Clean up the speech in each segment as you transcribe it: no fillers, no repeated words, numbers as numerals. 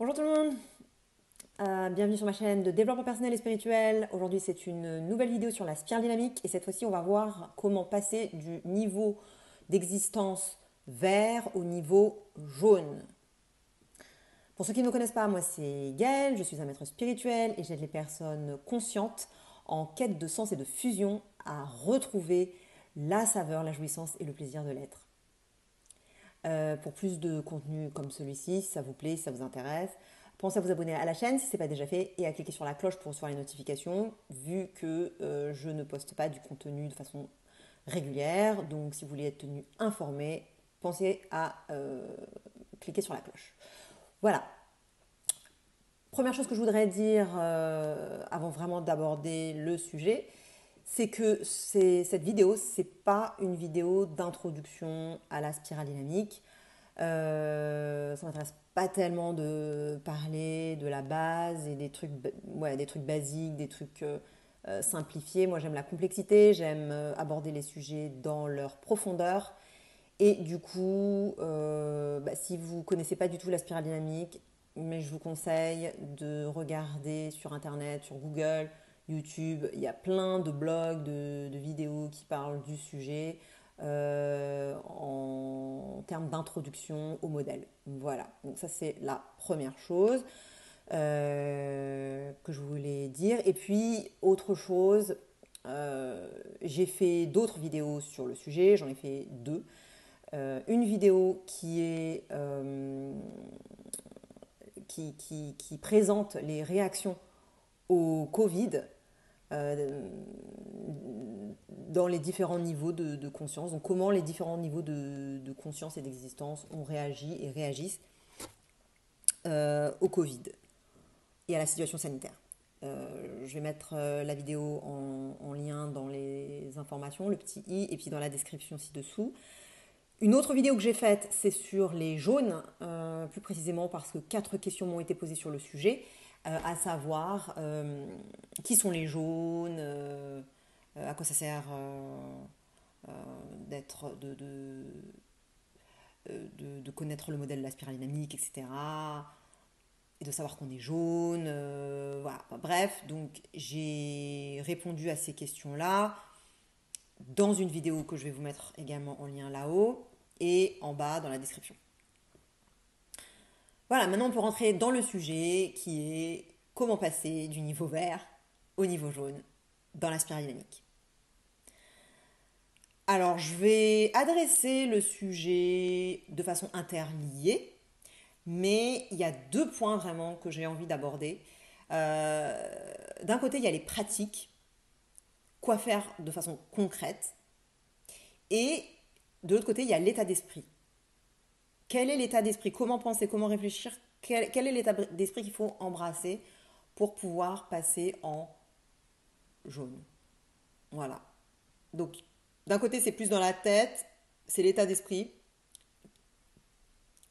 Bonjour tout le monde, bienvenue sur ma chaîne de développement personnel et spirituel. Aujourd'hui c'est une nouvelle vidéo sur la spirale dynamique et cette fois-ci on va voir comment passer du niveau d'existence vert au niveau jaune. Pour ceux qui ne me connaissent pas, moi c'est Gaëlle, je suis un maître spirituel et j'aide les personnes conscientes en quête de sens et de fusion à retrouver la saveur, la jouissance et le plaisir de l'être. Pour plus de contenu comme celui-ci, si ça vous plaît, si ça vous intéresse, pensez à vous abonner à la chaîne si ce n'est pas déjà fait et à cliquer sur la cloche pour recevoir les notifications vu que je ne poste pas du contenu de façon régulière. Donc si vous voulez être tenu informé, pensez à cliquer sur la cloche. Voilà. Première chose que je voudrais dire avant vraiment d'aborder le sujet, c'est que cette vidéo, ce n'est pas une vidéo d'introduction à la spirale dynamique. Ça m'intéresse pas tellement de parler de la base et des trucs basiques, des trucs simplifiés. Moi, j'aime la complexité, j'aime aborder les sujets dans leur profondeur. Et du coup, si vous ne connaissez pas du tout la spirale dynamique, mais je vous conseille de regarder sur Internet, sur Google, YouTube. Il y a plein de blogs, de vidéos qui parlent du sujet en termes d'introduction au modèle. Voilà, donc ça c'est la première chose que je voulais dire. Et puis, autre chose, j'ai fait d'autres vidéos sur le sujet, j'en ai fait deux. Une vidéo qui présente les réactions au Covid euh, dans les différents niveaux de conscience. Donc comment les différents niveaux de conscience et d'existence ont réagi et réagissent au Covid et à la situation sanitaire. Je vais mettre la vidéo en lien dans les informations, le petit i, et puis dans la description ci-dessous. Une autre vidéo que j'ai faite, c'est sur les jaunes, plus précisément parce que 4 questions m'ont été posées sur le sujet, à savoir qui sont les jaunes, à quoi ça sert d'être, de connaître le modèle de la spirale dynamique, etc. Et de savoir qu'on est jaune. Voilà. Bref, donc j'ai répondu à ces questions-là dans une vidéo que je vais vous mettre également en lien là-haut et en bas dans la description. Voilà, maintenant on peut rentrer dans le sujet qui est comment passer du niveau vert au niveau jaune dans la spirale dynamique. Alors je vais adresser le sujet de façon interliée, mais il y a deux points vraiment que j'ai envie d'aborder. D'un côté, il y a les pratiques, quoi faire de façon concrète, et de l'autre côté, il y a l'état d'esprit. Quel est l'état d'esprit? Comment penser? Comment réfléchir? Quel est l'état d'esprit qu'il faut embrasser pour pouvoir passer en jaune? Voilà. Donc, d'un côté, c'est plus dans la tête, c'est l'état d'esprit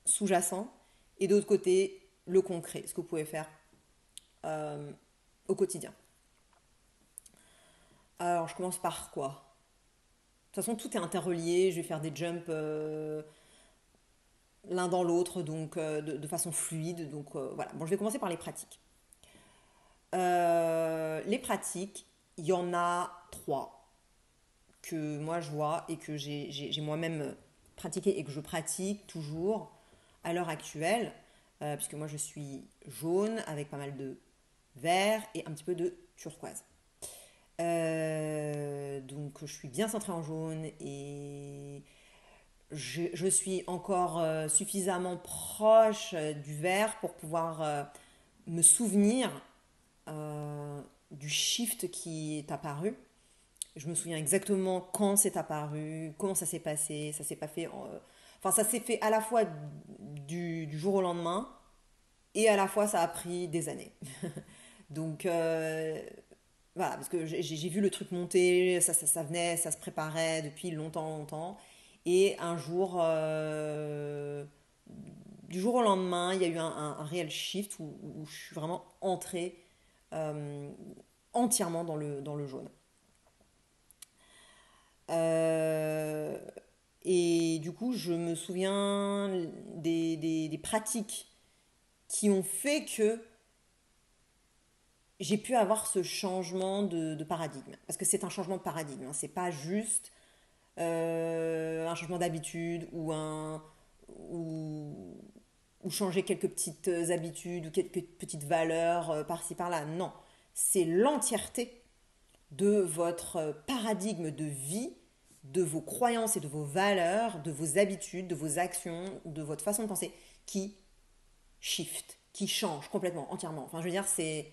sous-jacent, et d'autre côté, le concret, ce que vous pouvez faire euh, au quotidien. Alors, je commence par quoi? De toute façon, tout est interrelié. Je vais faire des jumps l'un dans l'autre, donc de façon fluide. Donc voilà. Bon, je vais commencer par les pratiques. Les pratiques, il y en a trois que moi je vois et que j'ai moi-même pratiqué et que je pratique toujours à l'heure actuelle, puisque moi je suis jaune avec pas mal de vert et un petit peu de turquoise. Donc je suis bien centrée en jaune et je suis encore suffisamment proche du vert pour pouvoir me souvenir du shift qui est apparu. Je me souviens exactement quand c'est apparu, comment ça s'est passé. Ça s'est pas fait. Enfin, ça s'est fait à la fois du jour au lendemain et à la fois ça a pris des années. Donc voilà, parce que j'ai vu le truc monter, ça venait, ça se préparait depuis longtemps, longtemps. Et un jour, du jour au lendemain, il y a eu un réel shift où je suis vraiment entrée euh, entièrement dans le jaune. Euh, et du coup, je me souviens des pratiques qui ont fait que j'ai pu avoir ce changement de paradigme. Parce que c'est un changement de paradigme, hein. C'est pas juste un changement d'habitude ou, ou changer quelques petites habitudes ou quelques petites valeurs par-ci par-là. Non, c'est l'entièreté de votre paradigme de vie, de vos croyances et de vos valeurs, de vos habitudes, de vos actions, de votre façon de penser qui shift, qui change complètement, entièrement. Enfin, je veux dire, c'est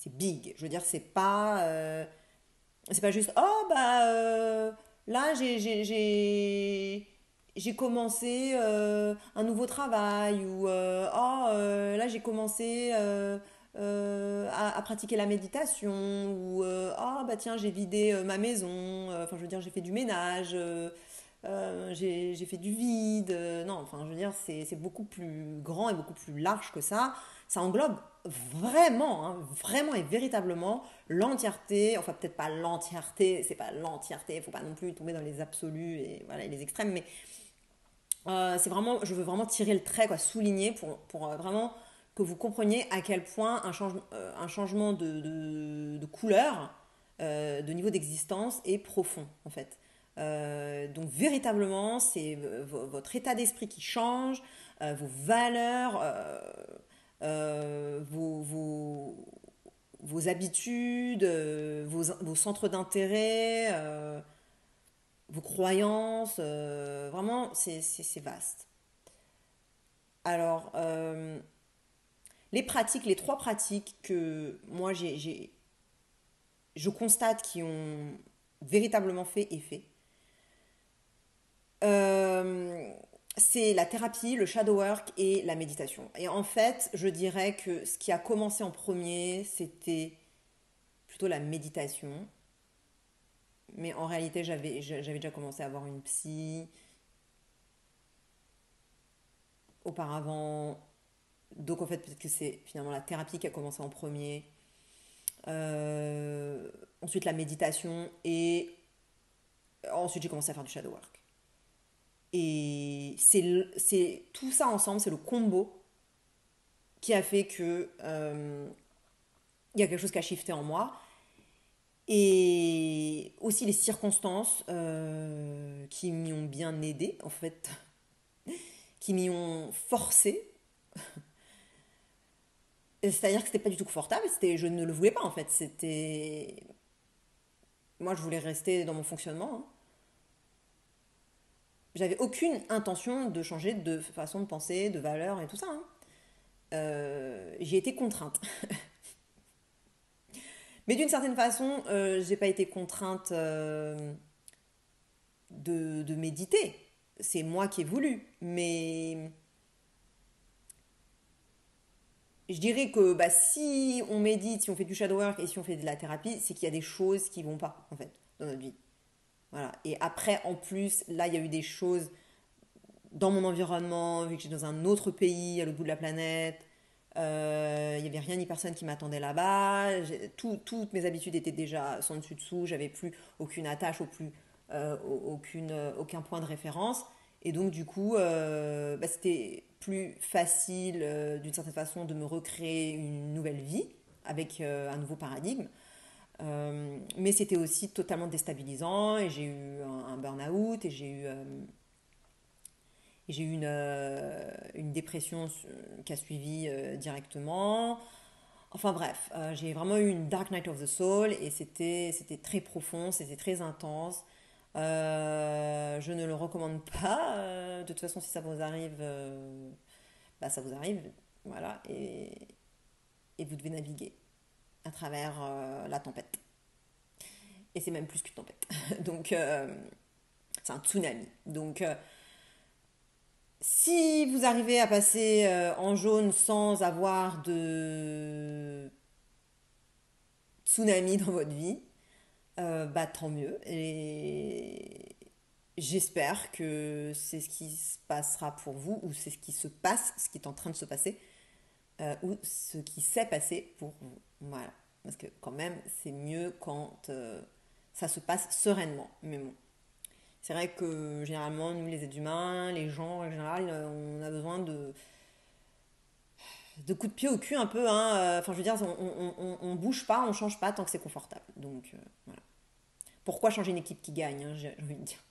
big. Je veux dire, c'est pas juste oh bah là j'ai commencé un nouveau travail ou là j'ai commencé à pratiquer la méditation ou oh bah tiens j'ai vidé ma maison enfin je veux dire j'ai fait du ménage j'ai fait du vide non enfin je veux dire c'est beaucoup plus grand et beaucoup plus large que ça englobe vraiment hein, vraiment et véritablement l'entièreté, enfin peut-être pas l'entièreté, c'est pas l'entièreté, il faut pas non plus tomber dans les absolus et voilà, les extrêmes, mais c'est vraiment, je veux vraiment tirer le trait, quoi, souligner pour vraiment que vous compreniez à quel point un changement de couleur, de niveau d'existence est profond en fait. Donc véritablement, c'est votre état d'esprit qui change, vos valeurs, vos habitudes, vos centres d'intérêt, vos croyances. Vraiment, c'est vaste. Alors, les pratiques, les trois pratiques que moi je constate qui ont véritablement fait effet, euh, c'est la thérapie, le shadow work et la méditation. Et en fait, je dirais que ce qui a commencé en premier, c'était plutôt la méditation. Mais en réalité, j'avais déjà commencé à avoir une psy auparavant. Donc en fait, peut-être que c'est finalement la thérapie qui a commencé en premier. Ensuite, la méditation. Et ensuite, j'ai commencé à faire du shadow work. Et c'est tout ça ensemble, c'est le combo qui a fait que il y a quelque chose qui a shifté en moi. Et aussi les circonstances qui m'y ont bien aidé, en fait, qui m'y ont forcé. C'est-à-dire que c'était pas du tout confortable, je ne le voulais pas en fait. Moi je voulais rester dans mon fonctionnement, hein. J'avais aucune intention de changer de façon de penser, de valeur et tout ça, hein. J'ai été contrainte. Mais d'une certaine façon, j'ai pas été contrainte de méditer. C'est moi qui ai voulu. Mais je dirais que bah, si on médite, si on fait du shadow work et si on fait de la thérapie, c'est qu'il y a des choses qui vont pas en fait dans notre vie. Voilà. Et après, en plus, là, il y a eu des choses dans mon environnement, vu que j'étais dans un autre pays, à l'autre bout de la planète. Il n'y avait rien ni personne qui m'attendait là-bas. Toutes mes habitudes étaient déjà sans dessus dessous. J'avais plus aucune attache, aucun point de référence. Et donc, du coup, bah, c'était plus facile, d'une certaine façon, de me recréer une nouvelle vie avec un nouveau paradigme. Mais c'était aussi totalement déstabilisant et j'ai eu un burn-out et j'ai eu une dépression qui a suivi directement. Enfin bref, j'ai vraiment eu une Dark Night of the Soul et c'était très profond, c'était très intense. Je ne le recommande pas. De toute façon, si ça vous arrive, bah, ça vous arrive. Voilà. Et vous devez naviguer à travers la tempête. Et c'est même plus qu'une tempête. Donc, c'est un tsunami. Donc, si vous arrivez à passer en jaune sans avoir de tsunami dans votre vie, bah tant mieux. Et j'espère que c'est ce qui se passera pour vous, ou c'est ce qui se passe, ce qui est en train de se passer, ou ce qui s'est passé pour vous. Voilà. Parce que quand même, c'est mieux quand ça se passe sereinement. Mais bon, c'est vrai que généralement, nous les êtres humains, les gens en général, on a besoin de coups de pied au cul un peu, hein. Enfin, je veux dire, on bouge pas, on change pas tant que c'est confortable. Donc, voilà. Pourquoi changer une équipe qui gagne, hein, j'ai envie de dire.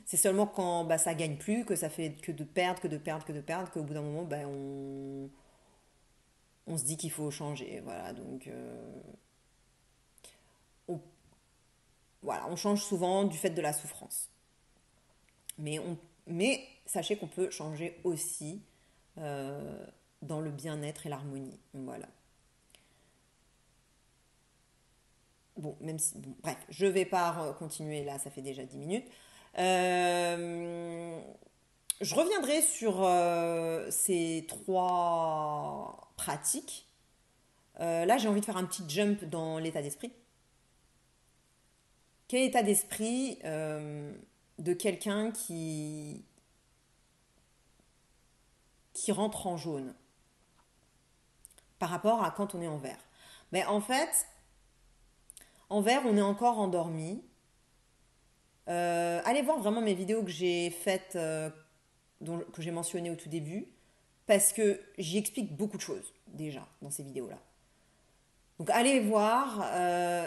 C'est seulement quand bah, ça gagne plus, que ça fait que de perdre, que de perdre, que de perdre, qu'au bout d'un moment, bah, on se dit qu'il faut changer. Voilà, donc on, voilà, on change souvent du fait de la souffrance. Mais, mais sachez qu'on peut changer aussi euh, dans le bien-être et l'harmonie. Voilà. Bon, même si, bon, bref, je vais pas continuer là, ça fait déjà 10 minutes. Euh, je reviendrai sur ces trois pratiques. Là, j'ai envie de faire un petit jump dans l'état d'esprit. Quel état d'esprit de quelqu'un qui rentre en jaune par rapport à quand on est en vert? Mais en fait, en vert, on est encore endormi. Allez voir vraiment mes vidéos que j'ai faites, que j'ai mentionnées au tout début, parce que j'y explique beaucoup de choses déjà dans ces vidéos-là. Donc allez voir,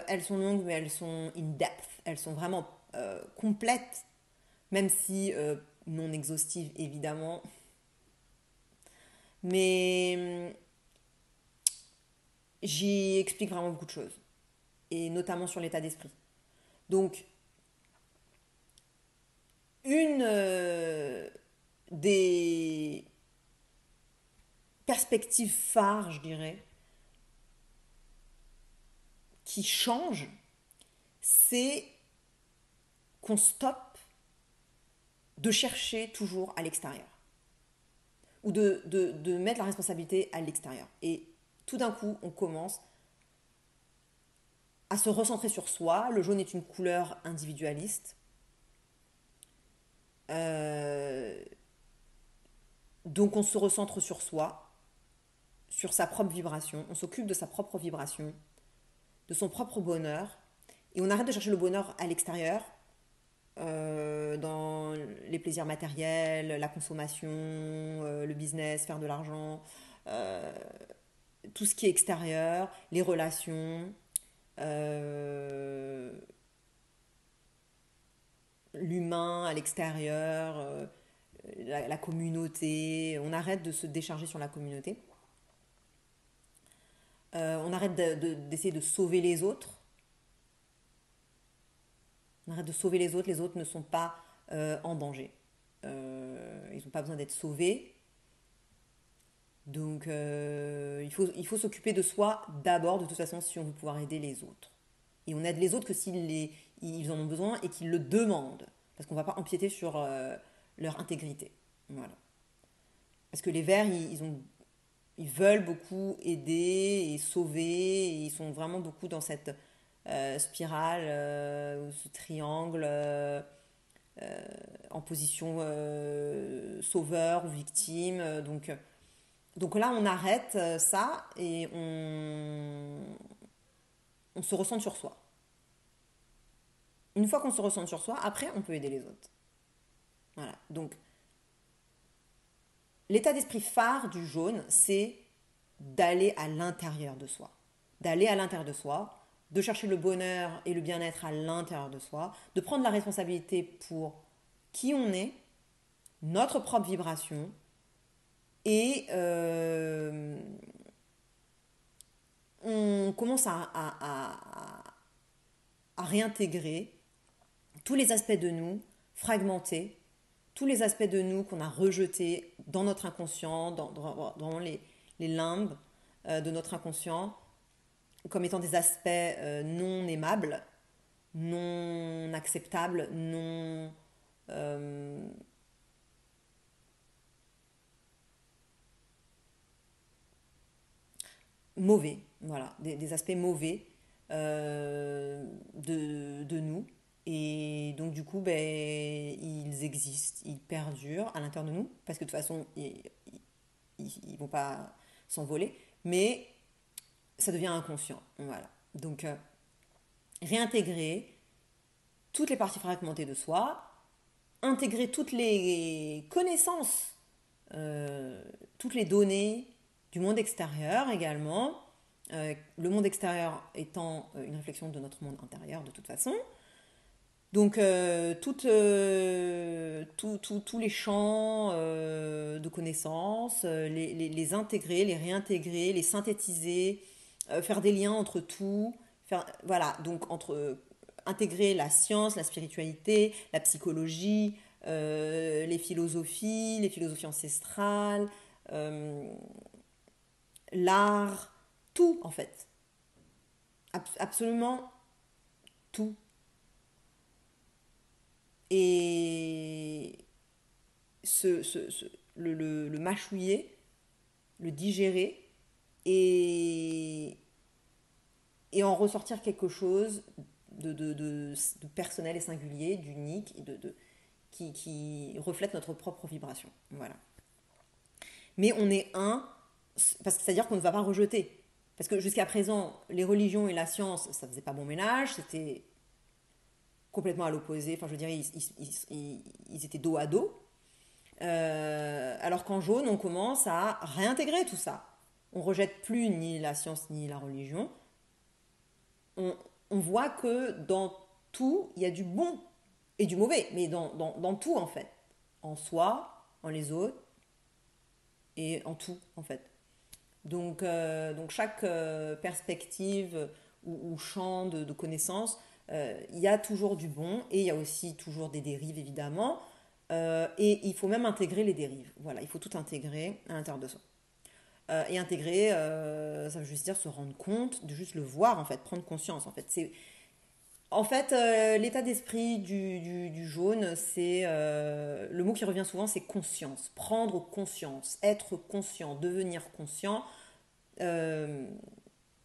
elles sont longues mais elles sont in depth, elles sont vraiment complètes, même si non exhaustives évidemment. Mais j'y explique vraiment beaucoup de choses, et notamment sur l'état d'esprit. Donc une des perspectives phares, je dirais, qui change, c'est qu'on stoppe de chercher toujours à l'extérieur. Ou de mettre la responsabilité à l'extérieur. Et tout d'un coup, on commence à se recentrer sur soi. Le jaune est une couleur individualiste. Euh, donc on se recentre sur soi, sur sa propre vibration. On s'occupe de sa propre vibration, de son propre bonheur. Et on arrête de chercher le bonheur à l'extérieur, dans les plaisirs matériels, la consommation, le business, faire de l'argent, euh, tout ce qui est extérieur, les relations, euh, l'humain à l'extérieur, la communauté. On arrête de se décharger sur la communauté. On arrête d'essayer de sauver les autres. On arrête de sauver les autres. Les autres ne sont pas en danger. Ils n'ont pas besoin d'être sauvés. Donc il faut s'occuper de soi d'abord, de toute façon, si on veut pouvoir aider les autres. Et on aide les autres que ils en ont besoin et qu'ils le demandent. Parce qu'on ne va pas empiéter sur leur intégrité. Voilà. Parce que les verts, ils veulent beaucoup aider et sauver. Et ils sont vraiment beaucoup dans cette spirale, ce triangle en position sauveur ou victime. Donc là, on arrête ça et on se ressent sur soi. Une fois qu'on se ressent sur soi, après, on peut aider les autres. Voilà. Donc, l'état d'esprit phare du jaune, c'est d'aller à l'intérieur de soi. D'aller à l'intérieur de soi, de chercher le bonheur et le bien-être à l'intérieur de soi, de prendre la responsabilité pour qui on est, notre propre vibration, et on commence à réintégrer tous les aspects de nous fragmentés, tous les aspects de nous qu'on a rejetés dans notre inconscient, dans les limbes de notre inconscient, comme étant des aspects non aimables, non acceptables, non mauvais, voilà, des aspects mauvais de nous. Et donc du coup, ben, ils existent, ils perdurent à l'intérieur de nous, parce que de toute façon, ils vont pas s'envoler, mais ça devient inconscient. Voilà. Donc réintégrer toutes les parties fragmentées de soi, intégrer toutes les connaissances, toutes les données, du monde extérieur également. Le monde extérieur étant une réflexion de notre monde intérieur de toute façon. Donc, tous les champs de connaissances, les intégrer, les réintégrer, les synthétiser, faire des liens entre tout. Voilà, donc intégrer la science, la spiritualité, la psychologie, les philosophies ancestrales, euh, l'art, tout en fait. Absolument tout. Et le mâchouiller, le digérer et, et en ressortir quelque chose de personnel et singulier, d'unique, qui reflète notre propre vibration. Voilà. Mais on est un, parce que c'est-à-dire qu'on ne va pas rejeter. Parce que jusqu'à présent, les religions et la science, ça faisait pas bon ménage, c'était complètement à l'opposé. Enfin, je veux dire, ils étaient dos à dos. Alors qu'en jaune, on commence à réintégrer tout ça. On rejette plus ni la science ni la religion. On, on voit que dans tout, il y a du bon et du mauvais, mais dans tout en fait. En soi, en les autres et en tout en fait. Donc chaque perspective ou champ de connaissances, il y a toujours du bon et il y a aussi toujours des dérives évidemment. Et il faut même intégrer les dérives. Voilà, il faut tout intégrer à l'intérieur de soi. Et intégrer, ça veut juste dire se rendre compte, de juste le voir en fait, prendre conscience en fait. L'état d'esprit du jaune, le mot qui revient souvent, c'est conscience, prendre conscience, être conscient, devenir conscient, euh,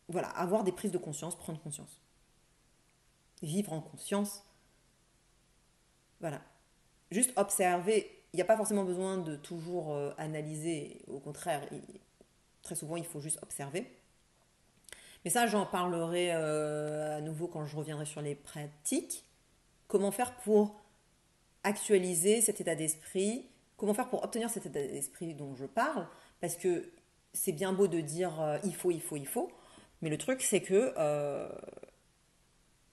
voilà, avoir des prises de conscience, prendre conscience, vivre en conscience, voilà. Juste observer, il n'y a pas forcément besoin de toujours analyser, au contraire, très souvent il faut juste observer. Mais ça, j'en parlerai à nouveau quand je reviendrai sur les pratiques. Comment faire pour actualiser cet état d'esprit? Comment faire pour obtenir cet état d'esprit dont je parle? Parce que c'est bien beau de dire il faut, il faut, il faut. Mais le truc, c'est que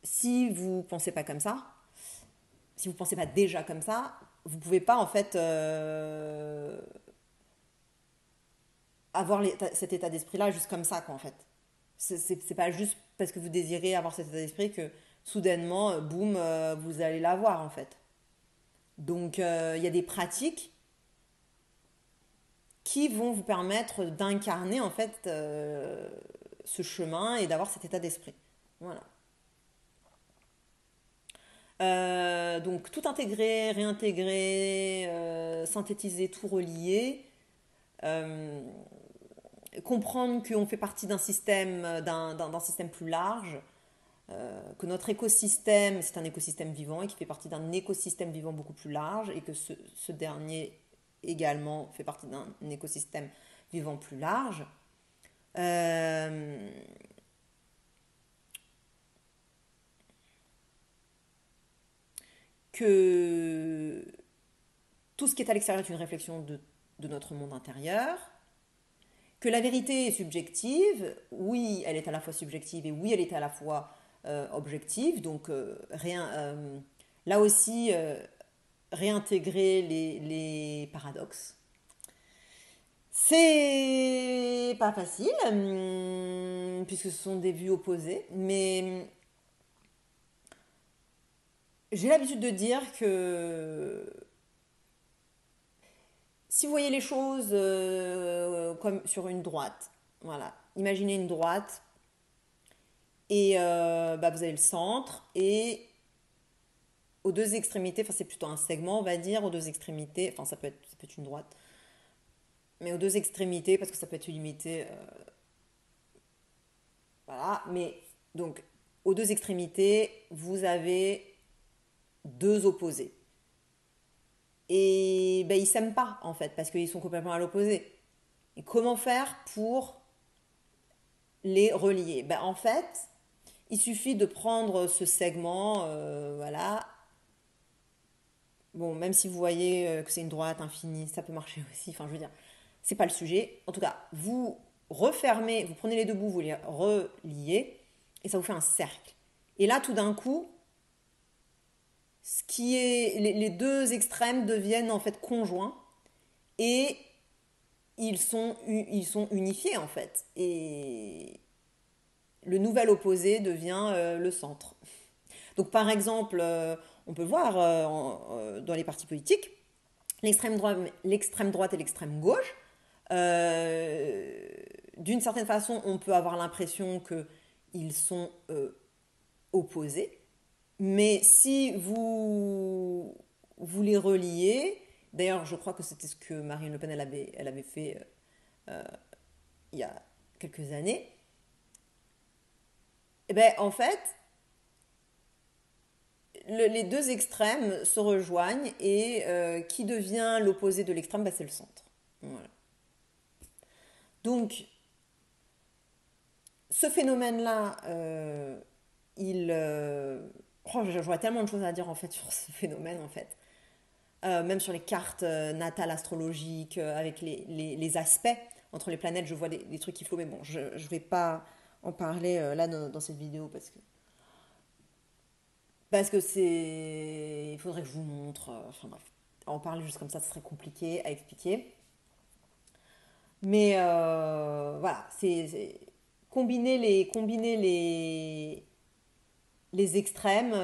si vous pensez pas comme ça, si vous pensez pas déjà comme ça, vous pouvez pas en fait avoir cet état d'esprit-là juste comme ça, quoi, en fait. C'est pas juste parce que vous désirez avoir cet état d'esprit que soudainement, boum, vous allez l'avoir, en fait. Donc, il y a des pratiques qui vont vous permettre d'incarner, en fait, ce chemin et d'avoir cet état d'esprit. Voilà. Donc, tout intégrer, réintégrer, synthétiser, tout relier. Euh, Comprendre qu'on fait partie d'un système, d'un système plus large, que notre écosystème, c'est un écosystème vivant et qui fait partie d'un écosystème vivant beaucoup plus large et que ce dernier également fait partie d'un écosystème vivant plus large. Euh, que tout ce qui est à l'extérieur est une réflexion de notre monde intérieur, que la vérité est subjective, oui, elle est à la fois subjective et oui, elle est à la fois objective, donc là aussi, réintégrer les paradoxes. C'est pas facile, puisque ce sont des vues opposées, mais j'ai l'habitude de dire que si vous voyez les choses comme sur une droite, voilà, imaginez une droite et vous avez le centre et aux deux extrémités, enfin c'est plutôt un segment on va dire, aux deux extrémités, enfin ça peut être une droite, mais aux deux extrémités parce que ça peut être limité, voilà, mais donc aux deux extrémités vous avez deux opposés. Et ben, ils s'aiment pas en fait parce qu'ils sont complètement à l'opposé. Et comment faire pour les relier? Ben, en fait, il suffit de prendre ce segment, voilà. Bon, même si vous voyez que c'est une droite infinie, ça peut marcher aussi. Enfin, je veux dire, c'est pas le sujet. En tout cas, vous refermez, vous prenez les deux bouts, vous les reliez, et ça vous fait un cercle. Et là, tout d'un coup, les deux extrêmes deviennent en fait conjoints, et ils sont unifiés en fait. Et le nouvel opposé devient le centre. Donc par exemple, on peut voir dans les partis politiques, l'extrême droite et l'extrême gauche, euh, d'une certaine façon, on peut avoir l'impression qu'ils sont opposés, mais si vous les reliez, d'ailleurs je crois que c'était ce que Marine Le Pen elle avait fait il y a quelques années, et ben en fait, les deux extrêmes se rejoignent et qui devient l'opposé de l'extrême, ben, c'est le centre. Voilà. Donc, ce phénomène-là, j'aurais tellement de choses à dire en fait sur ce phénomène en fait. Même sur les cartes natales astrologiques, avec les aspects entre les planètes, je vois des trucs qui flottent, mais bon, je ne vais pas en parler là dans cette vidéo parce que c'est. Il faudrait que je vous montre. Enfin bref, en parler juste comme ça, ce serait compliqué à expliquer. Mais voilà, combiner les extrêmes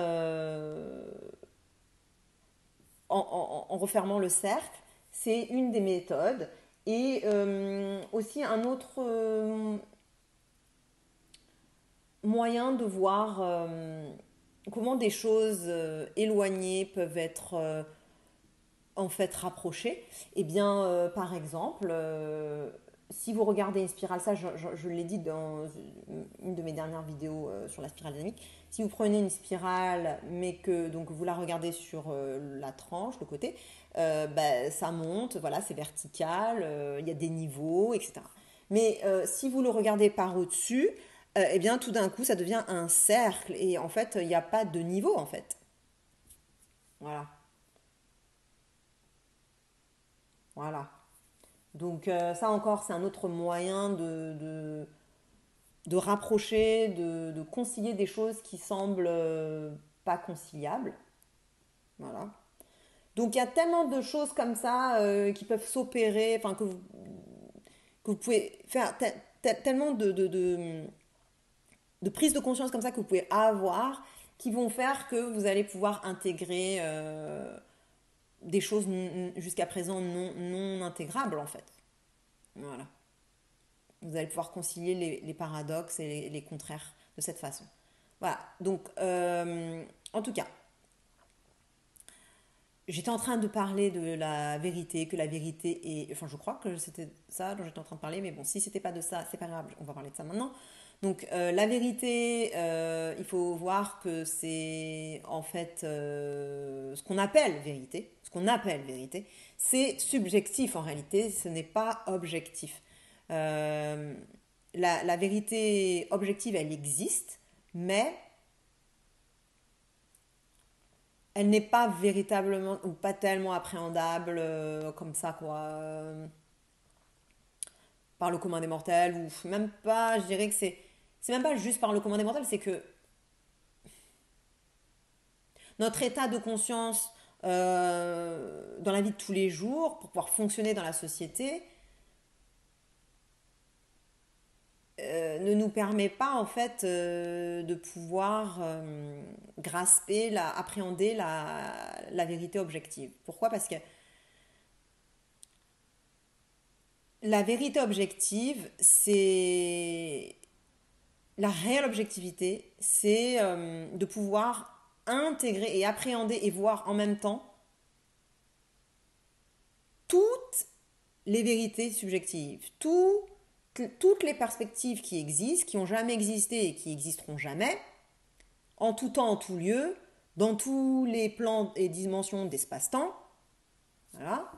en refermant le cercle, c'est une des méthodes. Et aussi un autre moyen de voir comment des choses éloignées peuvent être en fait rapprochées. Eh bien, par exemple, si vous regardez une spirale, ça je l'ai dit dans une de mes dernières vidéos sur la spirale dynamique, si vous prenez une spirale mais que donc vous la regardez sur la tranche, le côté, bah, ça monte, voilà, c'est vertical, il y a des niveaux, etc. Mais si vous le regardez par au-dessus, eh bien tout d'un coup ça devient un cercle et en fait il n'y a pas de niveau en fait. Voilà, voilà. Donc ça encore c'est un autre moyen de rapprocher, de concilier des choses qui semblent pas conciliables. Voilà. Donc il y a tellement de choses comme ça qui peuvent s'opérer, enfin que vous pouvez faire tellement de prise de conscience comme ça que vous pouvez avoir qui vont faire que vous allez pouvoir intégrer des choses jusqu'à présent non intégrables en fait. Voilà. Vous allez pouvoir concilier les paradoxes et les contraires de cette façon. Voilà. Donc, en tout cas, j'étais en train de parler de la vérité, que la vérité est. Enfin, je crois que c'était ça dont j'étais en train de parler, mais bon, si c'était pas de ça, c'est pas grave, on va parler de ça maintenant. Donc, la vérité, il faut voir que c'est en fait ce qu'on appelle vérité. Ce qu'on appelle vérité, c'est subjectif en réalité, ce n'est pas objectif. Euh, la vérité objective, elle existe, mais elle n'est pas véritablement ou pas tellement appréhendable comme ça, quoi, par le commun des mortels, ou même pas, je dirais que c'est même pas juste par le commun des mortels, c'est que notre état de conscience dans la vie de tous les jours, pour pouvoir fonctionner dans la société, ne nous permet pas en fait de pouvoir grasper, appréhender la vérité objective. Pourquoi? Parce que la vérité objective, c'est la réelle objectivité, c'est de pouvoir intégrer et appréhender et voir en même temps toutes les vérités subjectives, toutes les perspectives qui existent, qui ont jamais existé et qui existeront jamais, en tout temps, en tout lieu, dans tous les plans et dimensions d'espace-temps, voilà,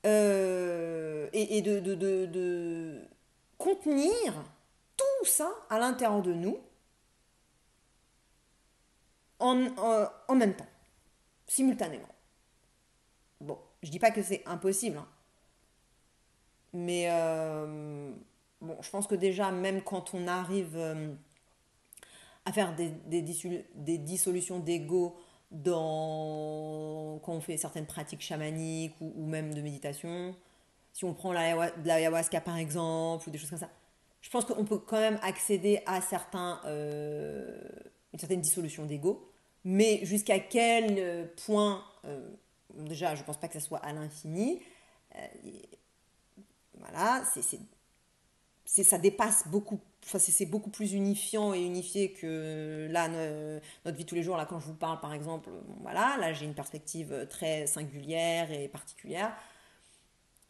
et de contenir tout ça à l'intérieur de nous en même temps, simultanément. Bon, je dis pas que c'est impossible, hein, Mais bon, je pense que déjà, même quand on arrive à faire des dissolutions d'ego quand on fait certaines pratiques chamaniques ou même de méditation, si on prend de l'ayahuasca par exemple, ou des choses comme ça, je pense qu'on peut quand même accéder à une certaine dissolution d'ego, mais jusqu'à quel point, déjà, je ne pense pas que ça soit à l'infini, voilà, ça dépasse beaucoup, enfin, c'est beaucoup plus unifiant et unifié que là, notre vie de tous les jours, là, quand je vous parle par exemple, bon, voilà, là j'ai une perspective très singulière et particulière.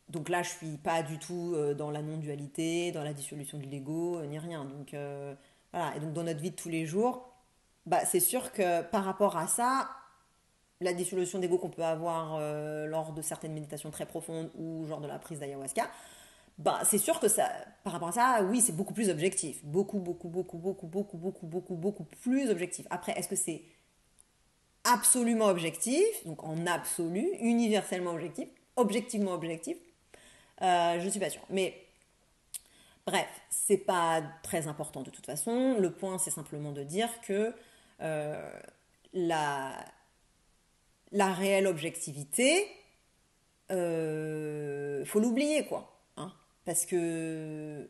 Donc là, je suis pas du tout dans la non-dualité, dans la dissolution de l'ego, ni rien. Donc voilà. Et donc dans notre vie de tous les jours, bah, c'est sûr que par rapport à ça, la dissolution d'ego qu'on peut avoir lors de certaines méditations très profondes ou genre de la prise d'ayahuasca, bah, c'est sûr que ça, par rapport à ça, oui, c'est beaucoup plus objectif. Beaucoup, beaucoup, beaucoup, beaucoup, beaucoup, beaucoup, beaucoup, beaucoup plus objectif. Après, est-ce que c'est absolument objectif, donc en absolu, universellement objectif, objectivement objectif? Je ne suis pas sûre. Mais bref, c'est pas très important de toute façon. Le point, c'est simplement de dire que euh, la, la réelle objectivité, faut l'oublier, quoi. Hein. Parce que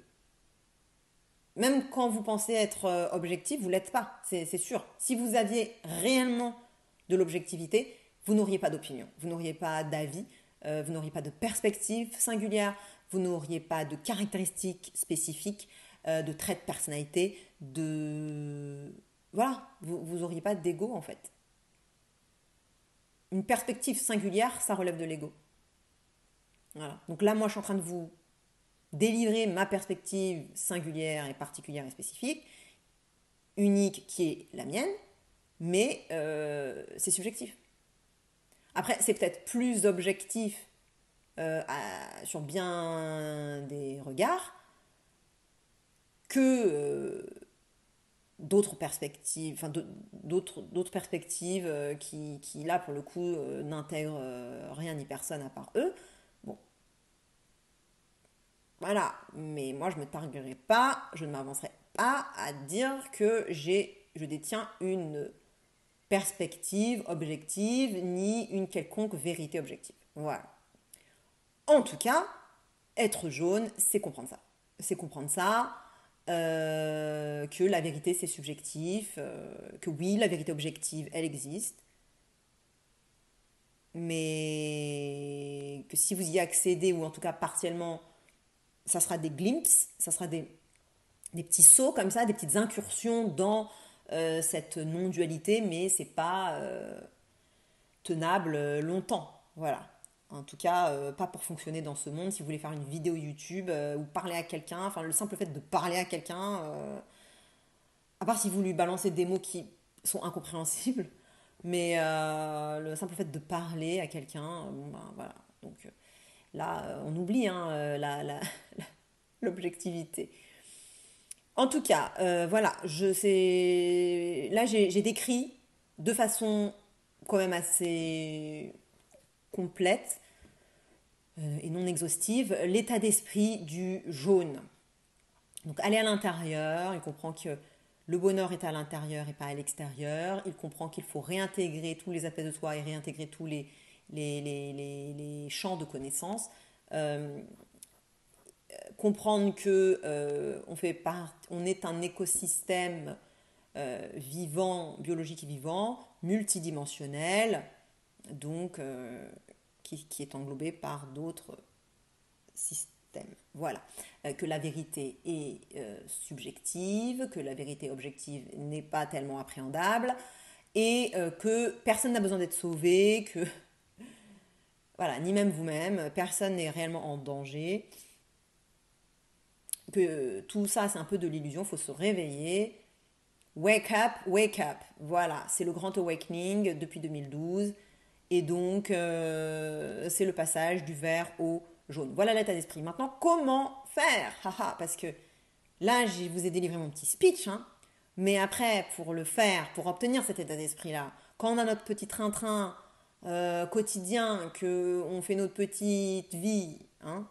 même quand vous pensez être objectif, vous l'êtes pas, c'est sûr. Si vous aviez réellement de l'objectivité, vous n'auriez pas d'opinion, vous n'auriez pas d'avis, vous n'auriez pas de perspective singulière, vous n'auriez pas de caractéristiques spécifiques, de traits de personnalité, de... Voilà, vous n'auriez pas d'ego en fait. Une perspective singulière, ça relève de l'ego. Voilà. Donc là, moi, je suis en train de vous délivrer ma perspective singulière et particulière et spécifique, unique qui est la mienne, mais c'est subjectif. Après, c'est peut-être plus objectif sur bien des regards que d'autres perspectives, enfin d'autres perspectives qui, là, pour le coup, n'intègrent rien ni personne à part eux. Bon, voilà. Mais moi, je ne me targuerai pas, je ne m'avancerai pas à dire que je détiens une perspective objective ni une quelconque vérité objective. Voilà. En tout cas, être jaune, c'est comprendre ça. C'est comprendre ça, que la vérité c'est subjectif, que oui, la vérité objective, elle existe, mais que si vous y accédez, ou en tout cas partiellement, ça sera des glimpses, ça sera des petits sauts comme ça, des petites incursions dans cette non-dualité, mais c'est pas tenable longtemps. Voilà. En tout cas, pas pour fonctionner dans ce monde. Si vous voulez faire une vidéo YouTube ou parler à quelqu'un, enfin le simple fait de parler à quelqu'un, à part si vous lui balancez des mots qui sont incompréhensibles, mais le simple fait de parler à quelqu'un, bon ben voilà. Donc là, on oublie hein, l'objectivité. En tout cas, voilà, là j'ai décrit de façon quand même assez complète et non exhaustive l'état d'esprit du jaune. Donc aller à l'intérieur, il comprend que le bonheur est à l'intérieur et pas à l'extérieur. Il comprend qu'il faut réintégrer tous les aspects de soi et réintégrer tous les champs de connaissances. Euh, Comprendre que on est un écosystème vivant, biologique et vivant, multidimensionnel, donc qui est englobé par d'autres systèmes. Voilà. Que la vérité est subjective, que la vérité objective n'est pas tellement appréhendable, et que personne n'a besoin d'être sauvé, que, voilà, ni même vous-même, personne n'est réellement en danger, que tout ça c'est un peu de l'illusion, il faut se réveiller. Wake up, voilà, c'est le grand awakening depuis 2012. Et donc, c'est le passage du vert au jaune. Voilà l'état d'esprit. Maintenant, comment faire? Parce que là, je vous ai délivré mon petit speech, hein, mais après, pour le faire, pour obtenir cet état d'esprit-là, quand on a notre petit train-train quotidien, que on fait notre petite vie, hein,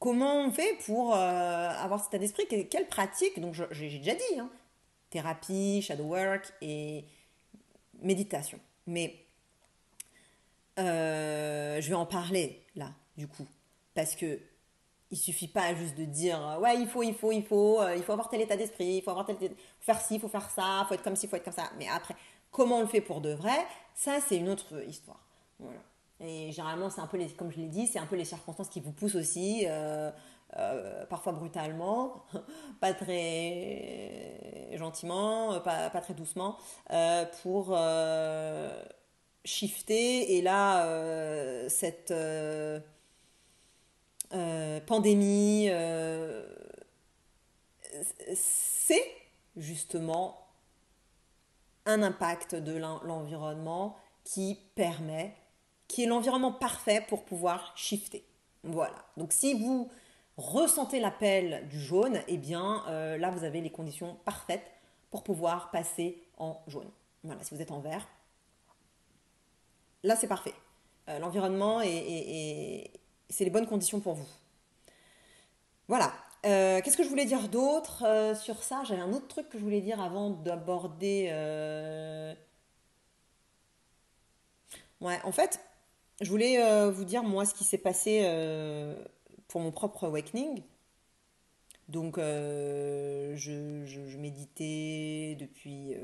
comment on fait pour avoir cet état d'esprit? Quelle pratique? Donc j'ai déjà dit, hein, thérapie, shadow work et méditation. Mais je vais en parler là, du coup, parce que il suffit pas juste de dire ouais il faut avoir tel état d'esprit, il faut avoir faut faire ci, il faut faire ça, il faut être comme ci, il faut être comme ça. Mais après, comment on le fait pour de vrai? Ça c'est une autre histoire. Voilà. Et généralement c'est un peu comme je l'ai dit, c'est un peu les circonstances qui vous poussent aussi, parfois brutalement, pas très gentiment, pas très doucement, pour shifter. Et là, cette pandémie, c'est justement un impact de l'environnement qui est l'environnement parfait pour pouvoir shifter. Voilà. Donc si vous ressentez l'appel du jaune, eh bien là vous avez les conditions parfaites pour pouvoir passer en jaune. Voilà, si vous êtes en vert, là c'est parfait. L'environnement c'est les bonnes conditions pour vous. Voilà. Qu'est-ce que je voulais dire d'autre sur ça? J'avais un autre truc que je voulais dire avant d'aborder. Ouais, en fait, je voulais vous dire moi ce qui s'est passé pour mon propre awakening. Donc, je méditais depuis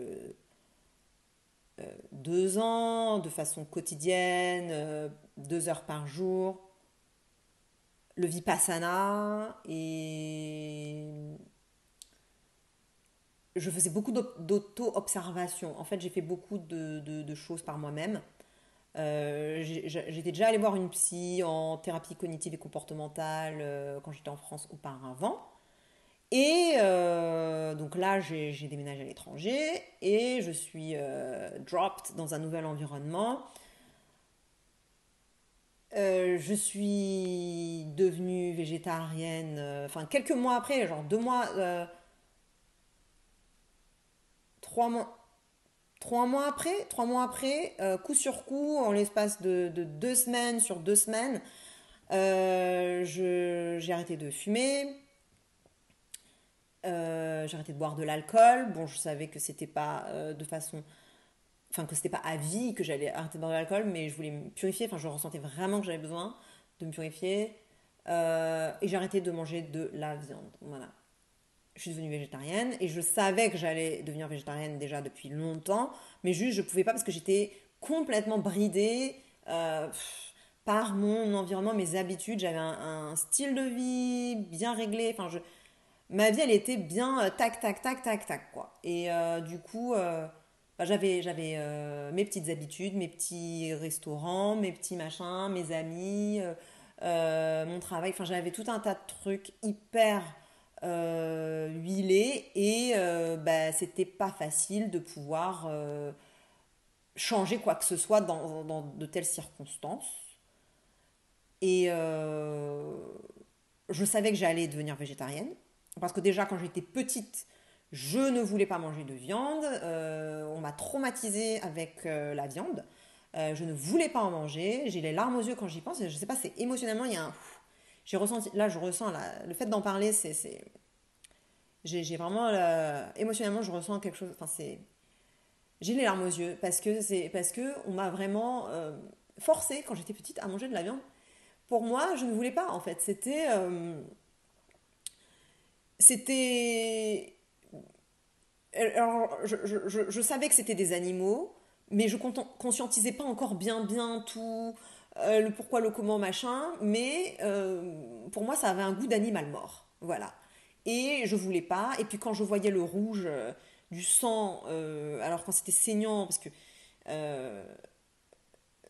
2 ans de façon quotidienne, 2 heures par jour, le vipassana, et je faisais beaucoup d'auto-observation. En fait, j'ai fait beaucoup de choses par moi-même. J'étais déjà allée voir une psy en thérapie cognitive et comportementale quand j'étais en France auparavant. Et donc là, j'ai déménagé à l'étranger et je suis dropped dans un nouvel environnement. Je suis devenue végétarienne, enfin quelques mois après, genre 2 mois, 3 mois, 3 mois après, coup sur coup, en l'espace de 2 semaines sur 2 semaines, j'ai arrêté de fumer, j'ai arrêté de boire de l'alcool. Bon, je savais que c'était pas de façon, enfin que c'était pas à vie que j'allais arrêter de boire de l'alcool, mais je voulais me purifier. Enfin, je ressentais vraiment que j'avais besoin de me purifier. Et j'ai arrêté de manger de la viande. Voilà. Je suis devenue végétarienne et je savais que j'allais devenir végétarienne déjà depuis longtemps, mais juste je pouvais pas parce que j'étais complètement bridée par mon environnement, mes habitudes. J'avais un style de vie bien réglé. Enfin, ma vie elle était bien tac tac tac tac tac quoi. Et du coup, bah, j'avais mes petites habitudes, mes petits restaurants, mes petits machins, mes amis, mon travail. Enfin, j'avais tout un tas de trucs hyper huilés et bah, c'était pas facile de pouvoir changer quoi que ce soit dans de telles circonstances. Et je savais que j'allais devenir végétarienne. Parce que déjà, quand j'étais petite, je ne voulais pas manger de viande. On m'a traumatisée avec la viande. Je ne voulais pas en manger. J'ai les larmes aux yeux quand j'y pense. Je sais pas, c'est émotionnellement, il y a un... J'ai ressenti, là, je ressens, le fait d'en parler, j'ai vraiment, émotionnellement, je ressens quelque chose, enfin, j'ai les larmes aux yeux, parce que on m'a vraiment forcé, quand j'étais petite, à manger de la viande. Pour moi, je ne voulais pas, en fait. C'était alors, je savais que c'était des animaux, mais je conscientisais pas encore bien tout, le pourquoi, le comment, machin, mais pour moi, ça avait un goût d'animal mort. Voilà. Et je voulais pas. Et puis quand je voyais le rouge du sang, alors quand c'était saignant, parce que euh,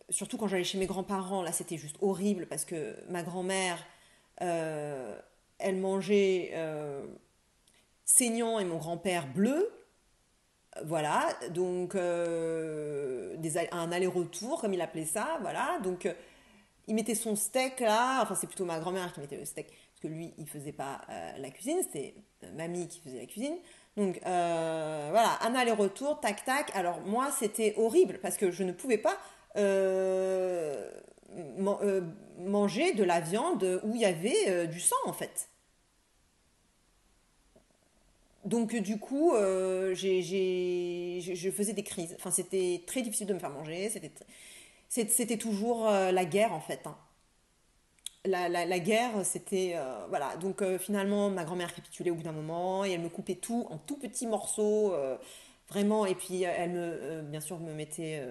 surtout quand j'allais chez mes grands-parents, là c'était juste horrible, parce que ma grand-mère, euh, elle mangeait saignant et mon grand-père bleu. Voilà, donc un aller-retour, comme il appelait ça, voilà. Donc il mettait son steak là, enfin c'est plutôt ma grand-mère qui mettait le steak, parce que lui il faisait pas la cuisine, c'était mamie qui faisait la cuisine. Donc voilà, un aller-retour, tac tac. Alors moi c'était horrible parce que je ne pouvais pas man- euh, manger de la viande où il y avait du sang en fait. Donc du coup, je faisais des crises. Enfin, c'était très difficile de me faire manger. C'était toujours la guerre en fait, hein. La guerre, c'était voilà. Donc finalement, ma grand-mère capitulait au bout d'un moment et elle me coupait tout en tout petits morceaux, vraiment. Et puis elle bien sûr, me mettait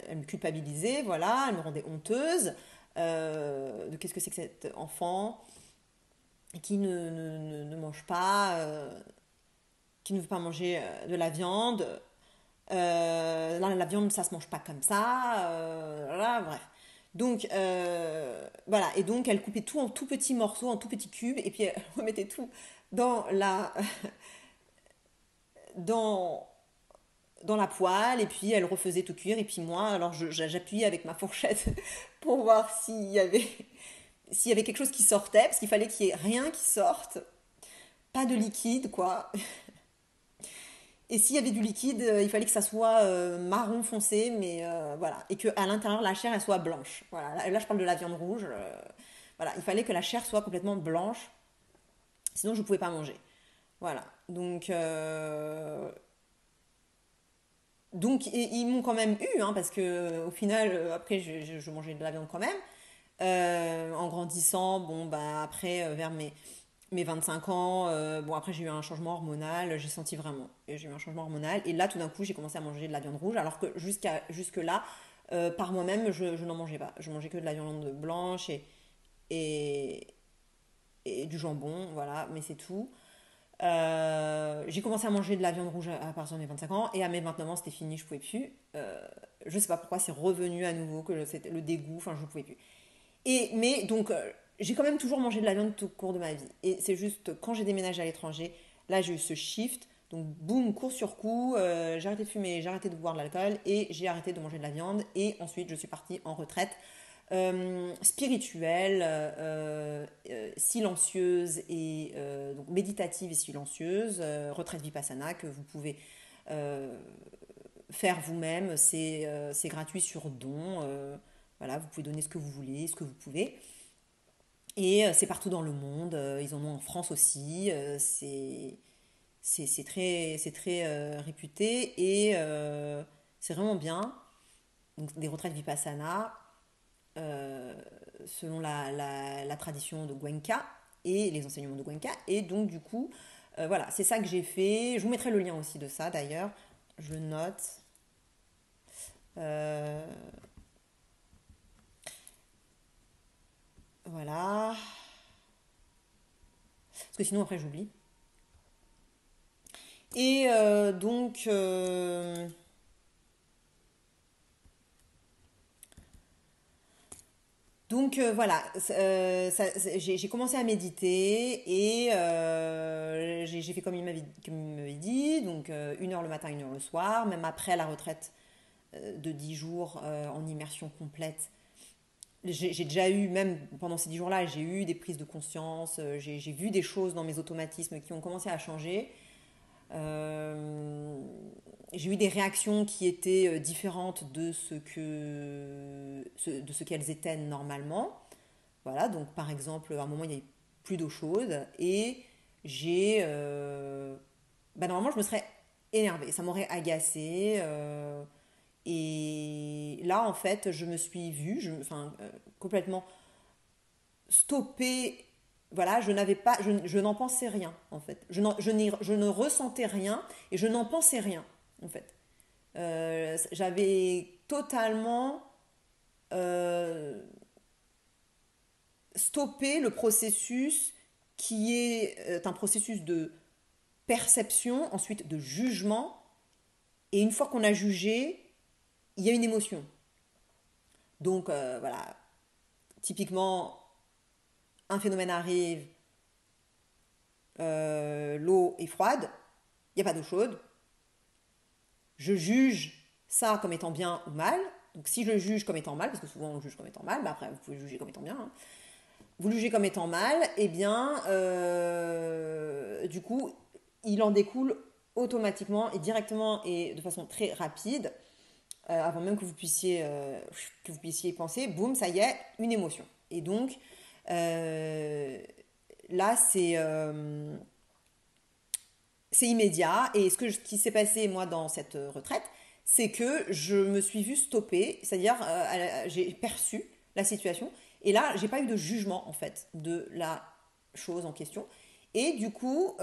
elle me culpabilisait, voilà. Elle me rendait honteuse de qu'est-ce que c'est que cet enfant qui ne mange pas, qui ne veut pas manger de la viande. La viande, ça se mange pas comme ça. Voilà, bref. Donc, voilà. Et donc, elle coupait tout en tout petits morceaux, en tout petits cubes. Et puis, elle remettait tout dans dans, dans la poêle. Et puis, elle refaisait tout cuire. Et puis, moi, alors, j'appuyais avec ma fourchette pour voir s'il y avait quelque chose qui sortait. Parce qu'il fallait qu'il y ait rien qui sorte. Pas de liquide, quoi. Et s'il y avait du liquide, il fallait que ça soit marron foncé, mais voilà. Et qu'à l'intérieur, la chair, elle soit blanche. Voilà. Là, je parle de la viande rouge. Voilà. Il fallait que la chair soit complètement blanche. Sinon, je ne pouvais pas manger. Voilà. Donc ils m'ont quand même eu, hein, parce que au final, après, je mangeais de la viande quand même. En grandissant, bon, bah, après, vers mes 25 ans, bon, après, j'ai eu un changement hormonal, j'ai senti vraiment. Et j'ai eu un changement hormonal. Et là, tout d'un coup, j'ai commencé à manger de la viande rouge, alors que jusque-là, par moi-même, je n'en mangeais pas. Je mangeais que de la viande blanche et, et du jambon, voilà, mais c'est tout. J'ai commencé à manger de la viande rouge à partir de mes 25 ans et à mes 29 ans c'était fini, je pouvais plus. Je sais pas pourquoi c'est revenu à nouveau, que c'était le dégoût, enfin je pouvais plus. Mais donc j'ai quand même toujours mangé de la viande tout au cours de ma vie. Et c'est juste quand j'ai déménagé à l'étranger, là j'ai eu ce shift. Donc boum, coup sur coup, j'ai arrêté de fumer, j'ai arrêté de boire de l'alcool et j'ai arrêté de manger de la viande. Et ensuite je suis partie en retraite spirituelle, silencieuse et donc méditative et silencieuse, retraite vipassana que vous pouvez euh, faire vous-même. C'est gratuit sur don. Voilà, vous pouvez donner ce que vous voulez, ce que vous pouvez. Et c'est partout dans le monde. Ils en ont en France aussi. C'est très réputé et c'est vraiment bien. Donc, des retraites vipassana euh, selon la tradition de Gwenka et les enseignements de Gwenka. Et donc, du coup, voilà, c'est ça que j'ai fait. Je vous mettrai le lien aussi de ça d'ailleurs. Je le note. Euh, voilà. Parce que sinon, après, j'oublie. Et voilà, j'ai commencé à méditer et j'ai fait comme il m'avait dit, donc 1 heure le matin, 1 heure le soir, même après la retraite de 10 jours en immersion complète. J'ai déjà eu, même pendant ces 10 jours-là, j'ai eu des prises de conscience, j'ai vu des choses dans mes automatismes qui ont commencé à changer. Euh, j'ai eu des réactions qui étaient différentes de ce qu'elles étaient normalement. Voilà, donc par exemple, à un moment, il n'y avait plus d'eau chaude et normalement, je me serais énervée, ça m'aurait agacée. Et là, en fait, je me suis vue, complètement stoppée. Voilà, je n'en pensais rien, en fait. Je ne ressentais rien et je n'en pensais rien, en fait. J'avais totalement euh, stoppé le processus qui est un processus de perception, ensuite de jugement. Et une fois qu'on a jugé, il y a une émotion. Donc voilà, typiquement, un phénomène arrive, l'eau est froide, il n'y a pas d'eau chaude, je juge ça comme étant bien ou mal. Donc si je juge comme étant mal, parce que souvent on juge comme étant mal, bah après vous pouvez juger comme étant bien, hein. Vous le jugez comme étant mal, et eh bien du coup il en découle automatiquement et directement et de façon très rapide avant même que vous puissiez y penser, boum, ça y est, une émotion. Et donc, euh, là, c'est immédiat. Et ce qui s'est passé, moi, dans cette retraite, c'est que je me suis vue stopper, c'est-à-dire j'ai perçu la situation. Et là, j'ai pas eu de jugement, en fait, de la chose en question. Et du coup,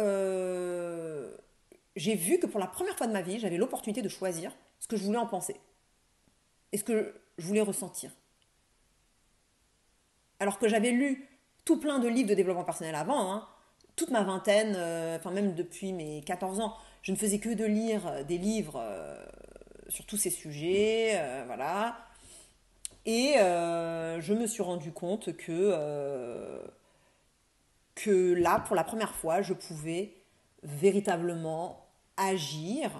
j'ai vu que pour la première fois de ma vie, j'avais l'opportunité de choisir ce que je voulais en penser et ce que je voulais ressentir. Alors que j'avais lu tout plein de livres de développement personnel avant, hein, toute ma vingtaine, enfin même depuis mes 14 ans, je ne faisais que de lire des livres sur tous ces sujets, voilà. Et je me suis rendu compte que là, pour la première fois, je pouvais véritablement agir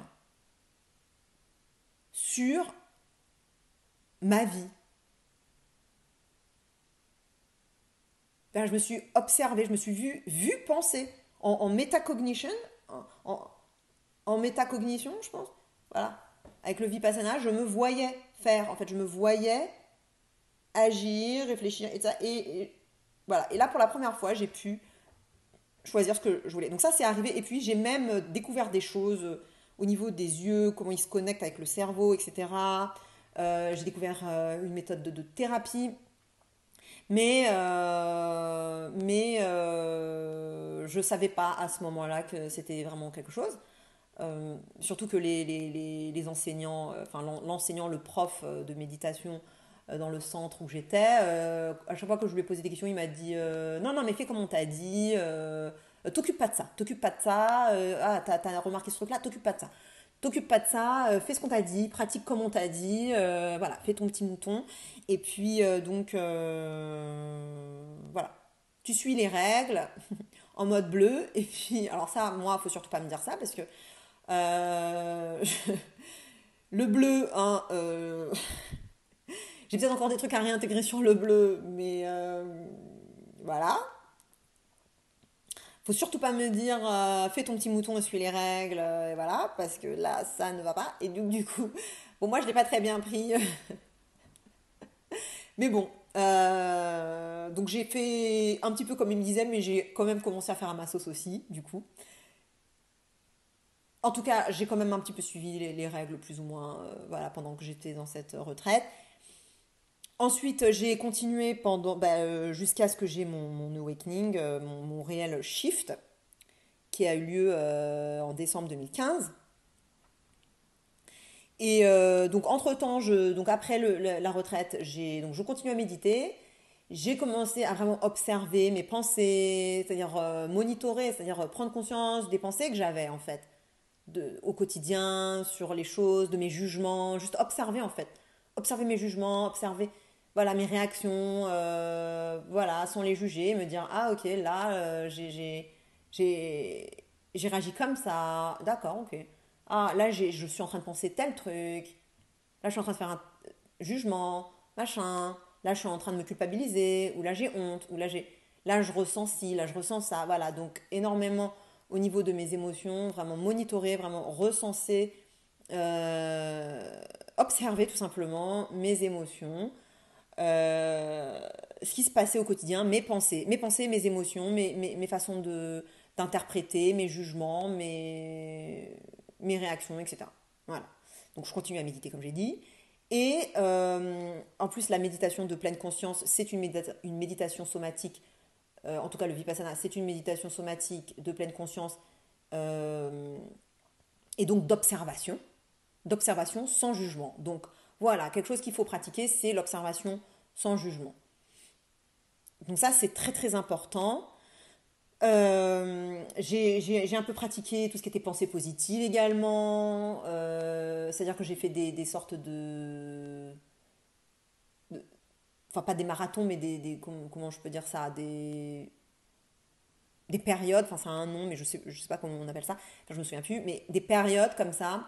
sur ma vie. Ben, je me suis observée, je me suis vue penser en métacognition, en, en, en métacognition, je pense. Voilà. Avec le vipassana, je me voyais faire. En fait, je me voyais agir, réfléchir, et ça. Voilà. Et là, pour la première fois, j'ai pu choisir ce que je voulais. Donc ça, c'est arrivé. Et puis, j'ai même découvert des choses au niveau des yeux, comment ils se connectent avec le cerveau, etc. J'ai découvert une méthode de thérapie. Mais je ne savais pas à ce moment-là que c'était vraiment quelque chose. Surtout que les enseignants, enfin l'enseignant, le prof de méditation dans le centre où j'étais, à chaque fois que je lui ai posé des questions, il m'a dit non, non, mais fais comme on t'a dit, t'occupe pas de ça, ah, t'as remarqué ce truc-là, t'occupe pas de ça, fais ce qu'on t'a dit, pratique comme on t'a dit, voilà, fais ton petit mouton. Et puis, voilà, tu suis les règles en mode bleu. Et puis, alors ça, moi, faut surtout pas me dire ça parce que euh, le bleu, hein, j'ai peut-être encore des trucs à réintégrer sur le bleu, mais voilà. Faut surtout pas me dire fais ton petit mouton et suis les règles, et voilà, parce que là, ça ne va pas. Et du coup, bon, moi, je l'ai pas très bien pris, mais bon. Donc j'ai fait un petit peu comme il me disait, mais j'ai quand même commencé à faire à ma sauce aussi, du coup. En tout cas, j'ai quand même un petit peu suivi les règles plus ou moins, voilà, pendant que j'étais dans cette retraite. Ensuite, j'ai continué jusqu'à ce que j'ai mon awakening, mon réel shift, qui a eu lieu en décembre 2015. Et donc, entre-temps, donc après la retraite, je continue à méditer. J'ai commencé à vraiment observer mes pensées, c'est-à-dire monitorer, c'est-à-dire prendre conscience des pensées que j'avais en fait, au quotidien, sur les choses, de mes jugements, juste observer en fait. Observer mes jugements, observer voilà, mes réactions, voilà, sans les juger, me dire, ah ok, là, j'ai, j'ai réagi comme ça, d'accord, ok. Ah, là, je suis en train de penser tel truc, là, je suis en train de faire un jugement, machin, là, je suis en train de me culpabiliser, ou là, j'ai honte, là, je ressens ci, là, je ressens ça, voilà, donc énormément au niveau de mes émotions, vraiment monitorer, vraiment recenser, euh, observer tout simplement mes émotions, ce qui se passait au quotidien, mes émotions, mes façons d'interpréter, mes jugements, mes réactions, etc. Voilà. Donc je continue à méditer comme j'ai dit. Et en plus, la méditation de pleine conscience, c'est une méditation somatique. En tout cas, le vipassana, c'est une méditation somatique de pleine conscience euh, et donc d'observation sans jugement. Donc voilà, quelque chose qu'il faut pratiquer, c'est l'observation sans jugement. Donc ça, c'est très très important. J'ai un peu pratiqué tout ce qui était pensée positive également. C'est-à-dire que j'ai fait des sortes enfin pas des marathons, mais comment je peux dire ça, des périodes, enfin c'est un nom, mais je sais pas comment on appelle ça, enfin, je me souviens plus, mais des périodes comme ça,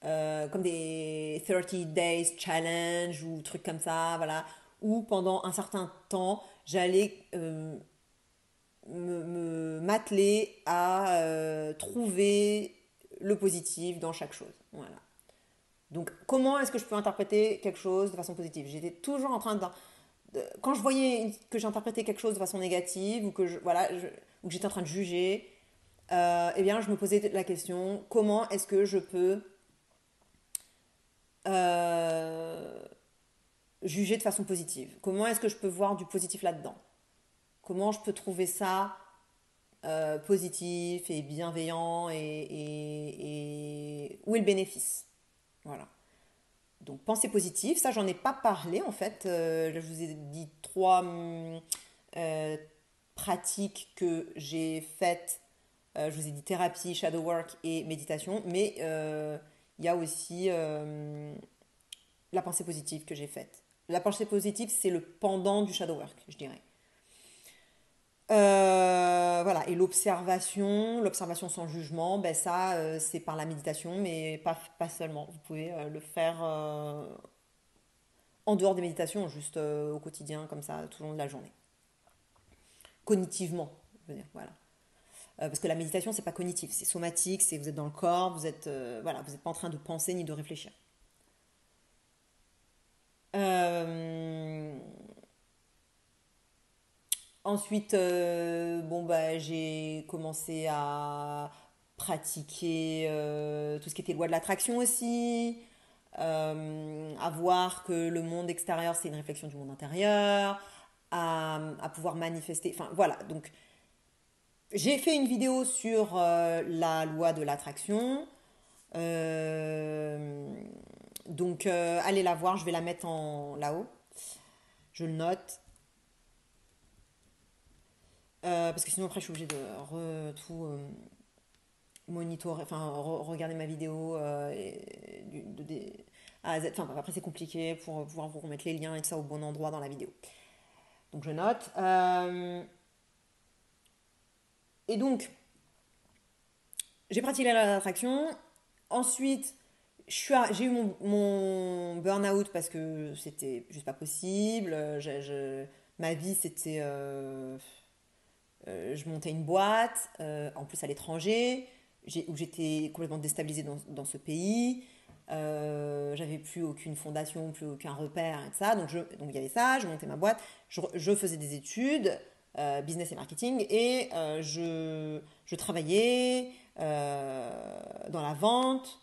comme des 30 Days Challenge ou trucs comme ça, voilà, où pendant un certain temps, j'allais m'atteler à trouver le positif dans chaque chose. Voilà. Donc, comment est-ce que je peux interpréter quelque chose de façon positive? J'étais toujours en train quand je voyais que j'interprétais quelque chose de façon négative ou ou que j'étais en train de juger, eh bien, je me posais la question, comment est-ce que je peux euh, juger de façon positive? Comment est-ce que je peux voir du positif là-dedans? Comment je peux trouver ça positif et bienveillant et où est le bénéfice? Voilà. Donc pensée positive, ça j'en ai pas parlé en fait. Je vous ai dit trois euh, pratiques que j'ai faites. Je vous ai dit thérapie, shadow work et méditation, mais il y a aussi la pensée positive que j'ai faite. La pensée positive, c'est le pendant du shadow work, je dirais. Voilà, et l'observation sans jugement, ben ça, c'est par la méditation, mais pas seulement. Vous pouvez le faire en dehors des méditations, juste au quotidien, comme ça, tout au long de la journée. Cognitivement, je veux dire, voilà. Parce que la méditation, c'est pas cognitif, c'est somatique, c'est vous êtes dans le corps, vous êtes voilà, vous n'êtes pas en train de penser ni de réfléchir. Euh, Ensuite, bon bah j'ai commencé à pratiquer tout ce qui était loi de l'attraction aussi, à voir que le monde extérieur c'est une réflexion du monde intérieur, à pouvoir manifester. Enfin voilà, donc j'ai fait une vidéo sur la loi de l'attraction. Euh, allez la voir, je vais la mettre en là-haut. Je le note. Parce que sinon après je suis obligée de tout monitorer, enfin regarder ma vidéo A à Z. Enfin après c'est compliqué pour pouvoir vous remettre les liens et tout ça au bon endroit dans la vidéo. Donc je note. Et donc j'ai pratiqué l'attraction. Ensuite j'ai eu mon burn-out parce que c'était juste pas possible. Ma vie c'était je montais une boîte, en plus à l'étranger, où j'étais complètement déstabilisée dans ce pays. J'avais plus aucune fondation, plus aucun repère et tout ça. Donc il y avait ça, je montais ma boîte, je faisais des études, business et marketing, et je travaillais dans la vente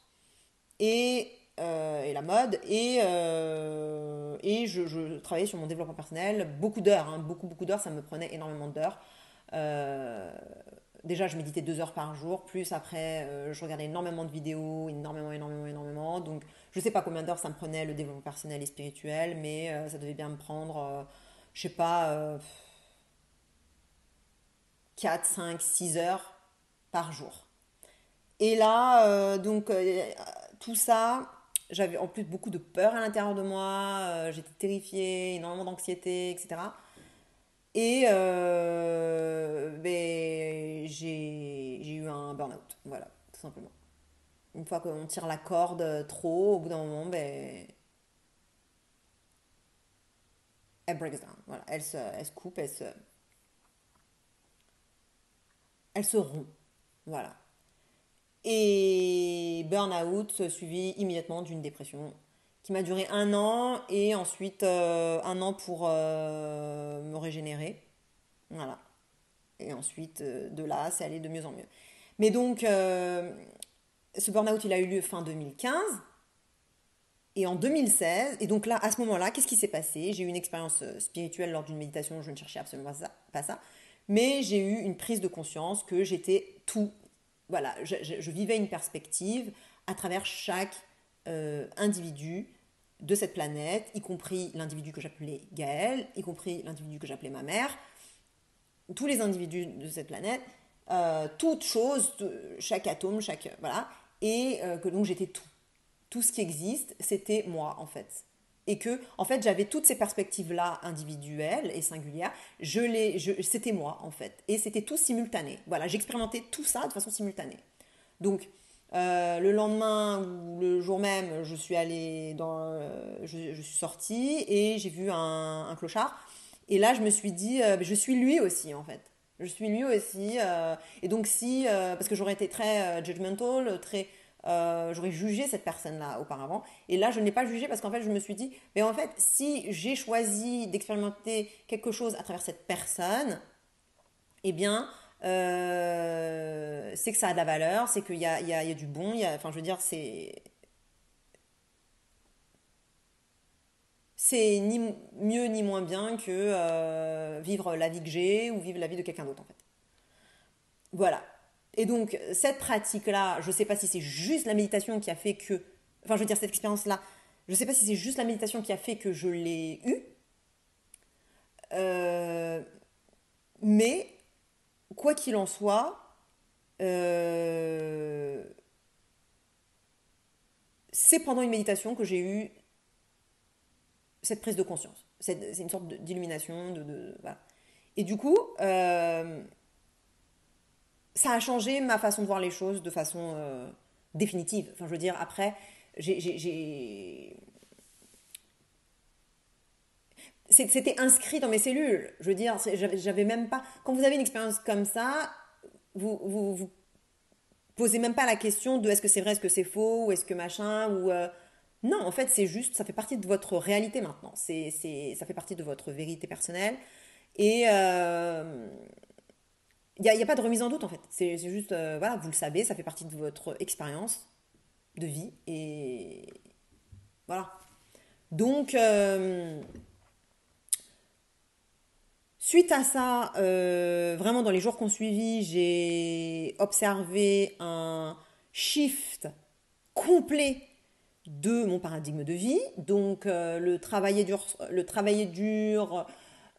et la mode, et je travaillais sur mon développement personnel, beaucoup d'heures, hein, beaucoup d'heures, ça me prenait énormément d'heures. Euh, Déjà, je méditais 2 heures par jour, plus après, je regardais énormément de vidéos, énormément. Donc, je ne sais pas combien d'heures ça me prenait le développement personnel et spirituel, mais ça devait bien me prendre, je sais pas, 4, 5, 6 heures par jour. Et là, tout ça, j'avais en plus beaucoup de peur à l'intérieur de moi, j'étais terrifiée, énormément d'anxiété, etc. Et j'ai eu un burn-out, voilà, tout simplement. Une fois qu'on tire la corde trop, au bout d'un moment, elle breaks down. Voilà, elle se coupe, elle se rompt. Voilà. Et burn-out suivi immédiatement d'une dépression qui m'a duré 1 an et ensuite 1 an pour me régénérer. Voilà. Et ensuite, de là, c'est allé de mieux en mieux. Mais donc, ce burn-out, il a eu lieu fin 2015. Et en 2016, et donc là, à ce moment-là, qu'est-ce qui s'est passé? J'ai eu une expérience spirituelle lors d'une méditation, je ne cherchais absolument pas ça, mais j'ai eu une prise de conscience que j'étais tout. Voilà, je vivais une perspective à travers chaque individu de cette planète, y compris l'individu que j'appelais Gaël, y compris l'individu que j'appelais ma mère, tous les individus de cette planète, toute chose, chaque atome, chaque. Voilà, et que donc j'étais tout. Tout ce qui existe, c'était moi en fait. Et que, en fait, j'avais toutes ces perspectives-là individuelles et singulières. C'était moi en fait. Et c'était tout simultané. Voilà, j'expérimentais tout ça de façon simultanée. Donc, le lendemain ou le jour même, je suis allée je suis sortie et j'ai vu un clochard. Et là, je me suis dit, je suis lui aussi en fait. Je suis lui aussi. Et donc, parce que j'aurais été très judgmental, très j'aurais jugé cette personne-là auparavant. Et là, je ne l'ai pas jugée parce qu'en fait, je me suis dit, mais en fait, si j'ai choisi d'expérimenter quelque chose à travers cette personne, eh bien, c'est que ça a de la valeur, c'est qu'il y a, il y a du bon, enfin, je veux dire, c'est ni mieux ni moins bien que vivre la vie que j'ai ou vivre la vie de quelqu'un d'autre, en fait. Voilà. Et donc, cette pratique-là, je ne sais pas si c'est juste la méditation qui a fait que. Enfin, je veux dire, cette expérience-là, je ne sais pas si c'est juste la méditation qui a fait que je l'ai eue. Euh, mais, quoi qu'il en soit, euh, c'est pendant une méditation que j'ai eu cette prise de conscience. C'est une sorte d'illumination. Voilà. Et du coup, ça a changé ma façon de voir les choses de façon définitive. Enfin, je veux dire, après, c'était inscrit dans mes cellules. Je veux dire, j'avais même pas. Quand vous avez une expérience comme ça, vous posez même pas la question de est-ce que c'est vrai, est-ce que c'est faux, ou est-ce que machin, ou. Non, en fait, c'est juste, ça fait partie de votre réalité maintenant. Ça fait partie de votre vérité personnelle. Et il n'y a pas de remise en doute, en fait. C'est juste, voilà, vous le savez, ça fait partie de votre expérience de vie. Et voilà. Donc, suite à ça, vraiment dans les jours qui ont suivi, j'ai observé un shift complet de mon paradigme de vie. Donc le travailler dur,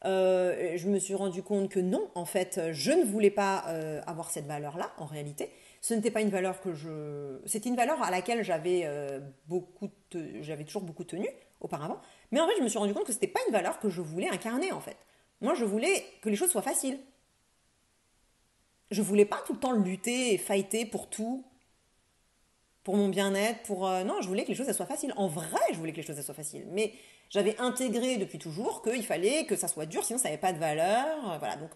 je me suis rendu compte que non, en fait, je ne voulais pas avoir cette valeur-là, en réalité. Ce n'était pas une valeur que je... C'était une valeur à laquelle j'avais toujours beaucoup tenu auparavant. Mais en fait, je me suis rendu compte que ce n'était pas une valeur que je voulais incarner, en fait. Moi, je voulais que les choses soient faciles. Je voulais pas tout le temps lutter et fighter pour tout, pour mon bien-être, pour... non, je voulais que les choses elles soient faciles. En vrai, je voulais que les choses elles soient faciles. Mais j'avais intégré depuis toujours qu'il fallait que ça soit dur, sinon ça n'avait pas de valeur. Voilà, donc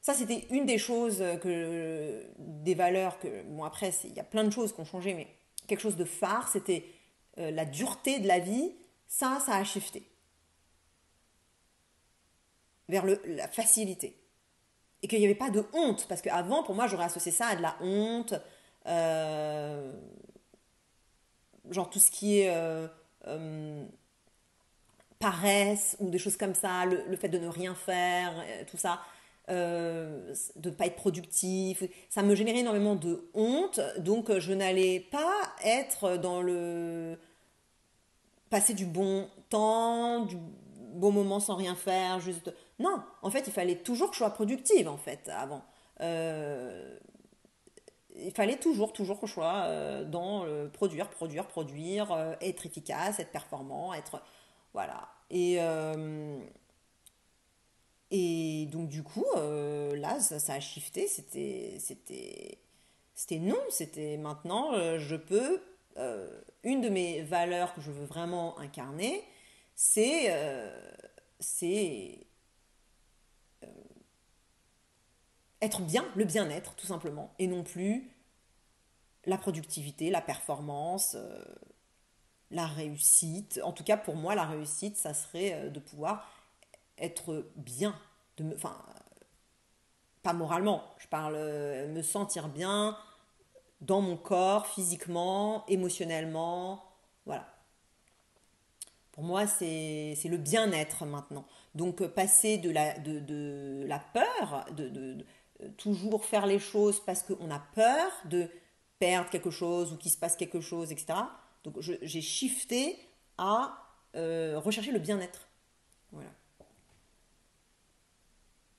ça c'était une des choses des valeurs que... Bon après, il y a plein de choses qui ont changé, mais quelque chose de phare, c'était la dureté de la vie. Ça a shifté vers la facilité. Et qu'il n'y avait pas de honte, parce qu'avant, pour moi, j'aurais associé ça à de la honte, euh, genre tout ce qui est paresse ou des choses comme ça, le fait de ne rien faire, tout ça, de ne pas être productif, ça me générait énormément de honte, donc je n'allais pas être dans le passer du bon temps, du bon moment sans rien faire, juste... Non, en fait, il fallait toujours que je sois productive, en fait, avant. Euh, il fallait toujours que je sois dans produire, être efficace, être performant, être... Voilà. Et donc, du coup, là, ça a shifté. C'était non. C'était maintenant, je peux... une de mes valeurs que je veux vraiment incarner, c'est c'est être bien, le bien-être, tout simplement. Et non plus la productivité, la performance, la réussite. En tout cas, pour moi, la réussite, ça serait de pouvoir être bien. Enfin, pas moralement, je parle me sentir bien dans mon corps, physiquement, émotionnellement. Voilà. Pour moi, c'est le bien-être maintenant. Donc, passer de la peur, toujours faire les choses parce qu'on a peur de perdre quelque chose ou qu'il se passe quelque chose, etc. Donc, j'ai shifté à rechercher le bien-être. Voilà.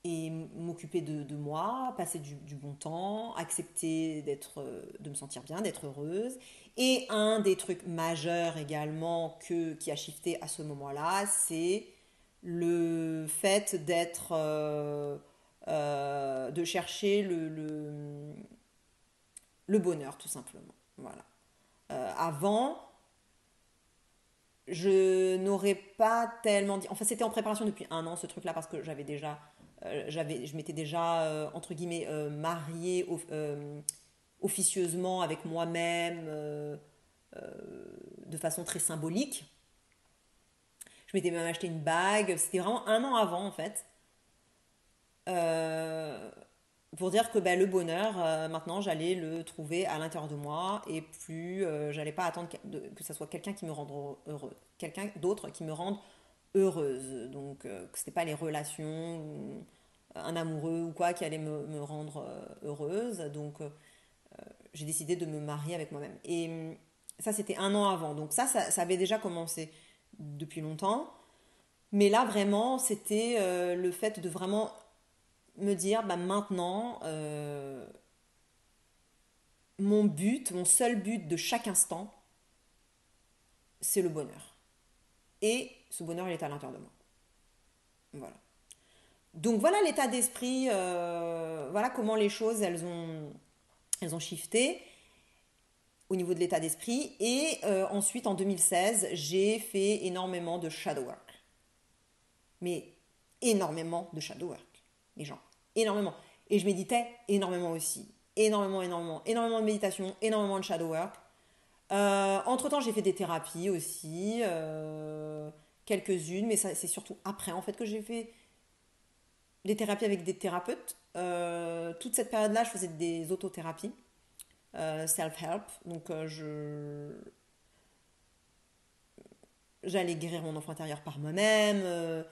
Et m'occuper de moi, passer du bon temps, accepter de me sentir bien, d'être heureuse. Et un des trucs majeurs également qui a shifté à ce moment-là, c'est le fait de chercher le bonheur, tout simplement. Voilà. Avant, je n'aurais pas tellement dit. Enfin, c'était en préparation depuis un an ce truc-là parce que je m'étais déjà entre guillemets mariée officieusement avec moi-même, de façon très symbolique. Je m'étais même acheté une bague. C'était vraiment un an avant, en fait. Euh, pour dire que ben, le bonheur, maintenant, j'allais le trouver à l'intérieur de moi et plus, j'allais pas attendre que ça soit quelqu'un qui me rende heureux, quelqu'un d'autre qui me rende heureuse. Donc, que c'était pas les relations, ou un amoureux ou quoi qui allait me rendre heureuse. Donc, j'ai décidé de me marier avec moi-même. Et ça, c'était un an avant. Donc, ça avait déjà commencé depuis longtemps. Mais là, vraiment, c'était le fait de vraiment me dire, bah, maintenant, mon seul but de chaque instant, c'est le bonheur. Et ce bonheur, il est à l'intérieur de moi. Voilà. Donc voilà l'état d'esprit, voilà comment les choses, elles ont shifté au niveau de l'état d'esprit. Et ensuite, en 2016, j'ai fait énormément de shadow work. Mais énormément de shadow work. Les gens, énormément. Et je méditais énormément aussi. Énormément, énormément. Énormément de méditation, énormément de shadow work. Entre-temps, j'ai fait des thérapies aussi, quelques-unes, mais ça, c'est surtout après en fait que j'ai fait des thérapies avec des thérapeutes. Toute cette période-là, je faisais des autothérapies, self-help. Donc, j'allais guérir mon enfant intérieur par moi-même,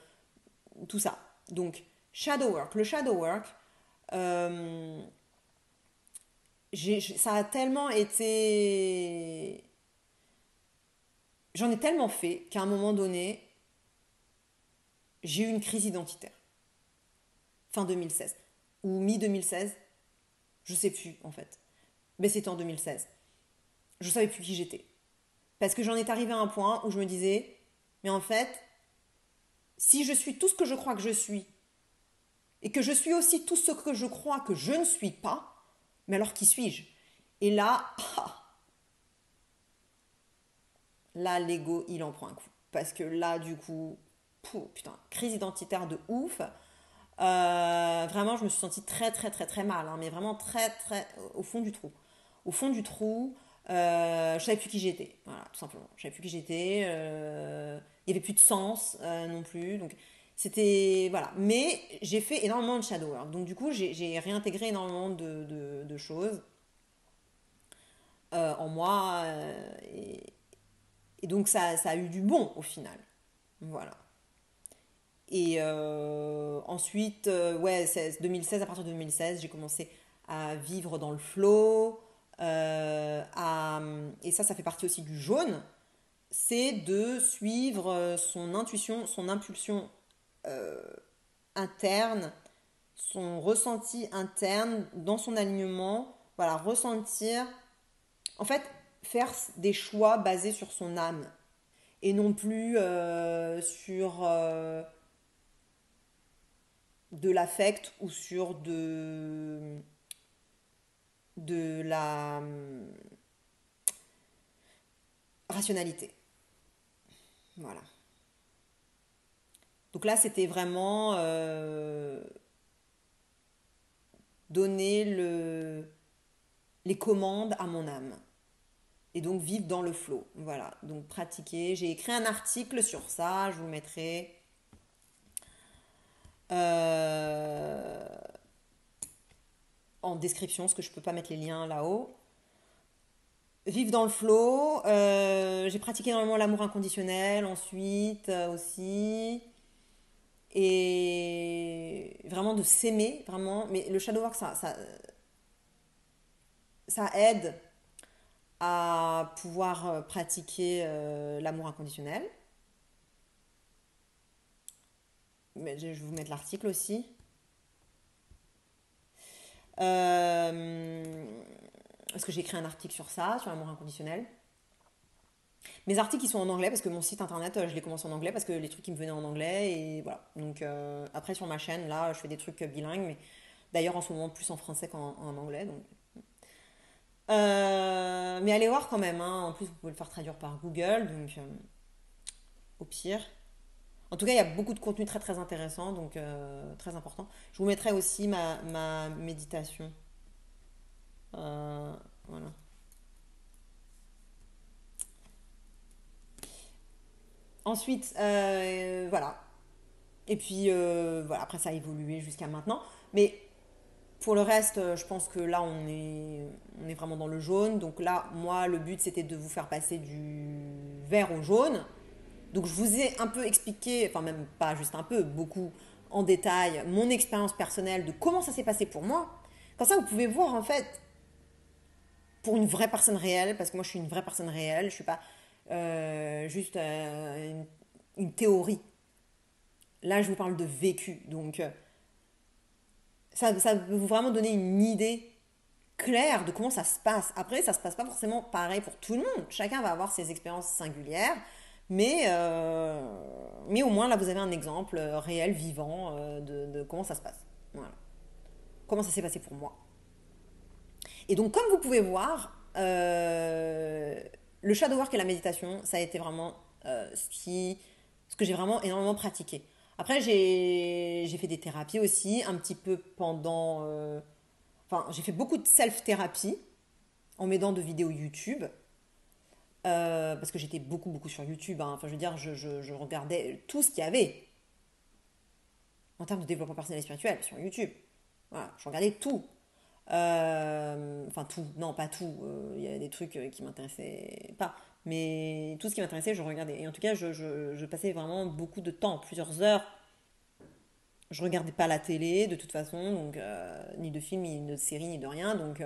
tout ça. Donc, shadow work. Le shadow work, euh, ça a tellement été. J'en ai tellement fait qu'à un moment donné, j'ai eu une crise identitaire. Fin 2016. Ou mi-2016. Je sais plus, en fait. Mais c'était en 2016. Je savais plus qui j'étais. Parce que j'en étais arrivé à un point où je me disais, mais en fait, si je suis tout ce que je crois que je suis, et que je suis aussi tout ce que je crois que je ne suis pas, mais alors qui suis-je? Et là, là, l'ego, il en prend un coup. Parce que là, du coup, putain, crise identitaire de ouf. Vraiment, je me suis sentie très, très, très, très mal. Hein, mais vraiment très, très au fond du trou. Au fond du trou, je savais plus qui j'étais. Voilà, tout simplement. Je savais plus qui j'étais. Il y avait plus de sens non plus. Donc, c'était. Voilà. Mais j'ai fait énormément de shadow work. Donc, du coup, j'ai réintégré énormément de choses en moi. Et donc, ça a eu du bon au final. Voilà. Et ensuite, ouais, 2016, à partir de 2016, j'ai commencé à vivre dans le flow. Et ça fait partie aussi du jaune. C'est de suivre son intuition, son impulsion interne, son ressenti interne dans son alignement. Voilà, ressentir. En fait, faire des choix basés sur son âme et non plus sur de l'affect ou sur de la rationalité. Voilà. Donc là, c'était vraiment donner les commandes à mon âme. Et donc vivre dans le flow. Voilà. Donc pratiquer. J'ai écrit un article sur ça, je vous le mettrai. euh, en description, parce que je ne peux pas mettre les liens là-haut. Vivre dans le flow. J'ai pratiqué énormément l'amour inconditionnel ensuite aussi. Et vraiment de s'aimer, vraiment. Mais le shadow work, ça aide à pouvoir pratiquer l'amour inconditionnel. Mais je vais vous mettre l'article aussi. Euh, Parce que j'ai écrit un article sur ça, sur l'amour inconditionnel. Mes articles, ils sont en anglais parce que mon site internet, je l'ai commencé en anglais parce que les trucs, ils me venaient en anglais. Et voilà. Donc après, sur ma chaîne, là, je fais des trucs bilingues. Mais d'ailleurs, en ce moment, plus en français qu'en anglais. Donc. Mais allez voir quand même. Hein. En plus, vous pouvez le faire traduire par Google. Donc, au pire. En tout cas, il y a beaucoup de contenu très très intéressant. Donc, très important. Je vous mettrai aussi ma méditation. Voilà. Ensuite, voilà. Et puis, voilà, après, ça a évolué jusqu'à maintenant. Mais pour le reste, je pense que là, on est vraiment dans le jaune. Donc là, moi, le but, c'était de vous faire passer du vert au jaune. Donc je vous ai un peu expliqué, enfin même pas juste un peu, beaucoup en détail, mon expérience personnelle de comment ça s'est passé pour moi. Comme ça, vous pouvez voir en fait, pour une vraie personne réelle, parce que moi je suis une vraie personne réelle, je suis pas juste une théorie. Là, je vous parle de vécu. Donc ça peut vous vraiment donner une idée claire de comment ça se passe. Après, ça se passe pas forcément pareil pour tout le monde. Chacun va avoir ses expériences singulières, mais au moins là, vous avez un exemple réel, vivant de comment ça se passe. Voilà. Comment ça s'est passé pour moi. Et donc, comme vous pouvez voir, le shadow work et la méditation, ça a été vraiment ce que j'ai vraiment énormément pratiqué. Après, j'ai fait des thérapies aussi, un petit peu pendant. Enfin, j'ai fait beaucoup de self-thérapie en m'aidant de vidéos YouTube. Parce que j'étais beaucoup, beaucoup sur YouTube, hein. Enfin, je veux dire, je regardais tout ce qu'il y avait en termes de développement personnel et spirituel sur YouTube. Voilà, je regardais tout. Enfin, tout, non, pas tout. Il y a des trucs qui m'intéressaient pas. Mais tout ce qui m'intéressait, je regardais. Et en tout cas, je passais vraiment beaucoup de temps, plusieurs heures. Je regardais pas la télé de toute façon, donc ni de films, ni de séries, ni de rien. Donc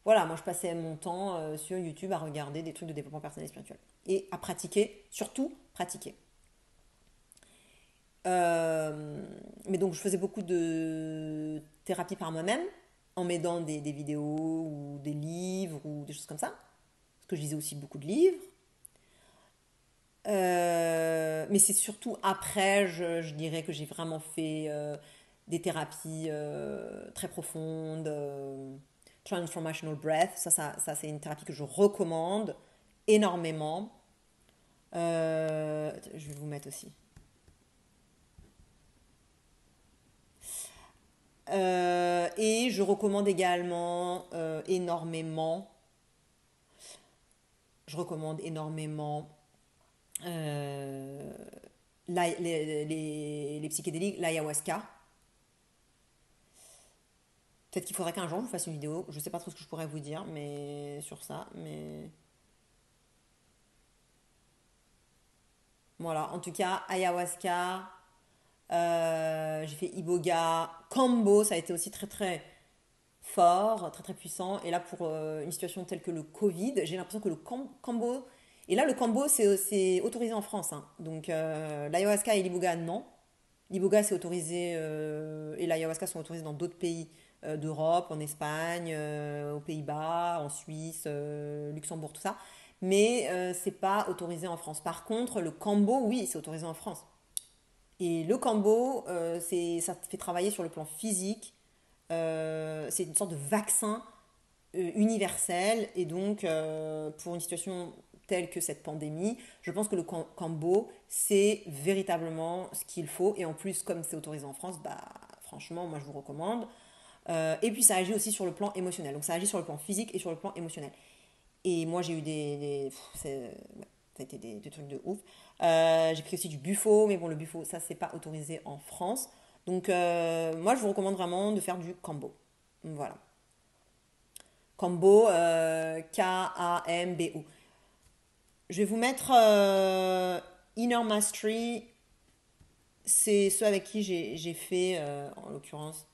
voilà, moi je passais mon temps sur YouTube à regarder des trucs de développement personnel et spirituel. Et à pratiquer, surtout pratiquer. Mais donc je faisais beaucoup de thérapie par moi-même, en m'aidant des vidéos ou des livres ou des choses comme ça. Parce que je lisais aussi beaucoup de livres. Mais c'est surtout après, je dirais que j'ai vraiment fait des thérapies très profondes. Transformational Breath, ça c'est une thérapie que je recommande énormément. Je vais vous mettre aussi. Et je recommande également je recommande énormément euh, les psychédéliques, l'ayahuasca. Peut-être qu'il faudrait qu'un jour je vous fasse une vidéo. Je sais pas trop ce que je pourrais vous dire, mais sur ça. Mais voilà, en tout cas, ayahuasca, j'ai fait iboga, kambo, ça a été aussi très très fort, très très puissant. Et là, pour une situation telle que le Covid, j'ai l'impression que le kambo. Et là, le kambo, c'est autorisé en France, hein. Donc, l'ayahuasca et l'iboga, non. L'iboga, c'est autorisé, et l'ayahuasca sont autorisés dans d'autres pays d'Europe, en Espagne, aux Pays-Bas, en Suisse, Luxembourg, tout ça. Mais c'est pas autorisé en France. Par contre, le kambo, oui, c'est autorisé en France. Et le kambo, ça te fait travailler sur le plan physique. C'est une sorte de vaccin universel. Et donc, pour une situation telle que cette pandémie, je pense que le kambo, c'est véritablement ce qu'il faut. Et en plus, comme c'est autorisé en France, bah, franchement, moi, je vous recommande. Et puis, ça agit aussi sur le plan émotionnel. Donc, ça agit sur le plan physique et sur le plan émotionnel. Et moi, j'ai eu ouais, ça a été des trucs de ouf. J'ai pris aussi du buffo, mais bon, le buffo, ça, c'est pas autorisé en France. Donc, moi, je vous recommande vraiment de faire du kambo. Voilà. Kambo, Kambo. Je vais vous mettre Inner Mastery. C'est ceux avec qui j'ai fait, en l'occurrence,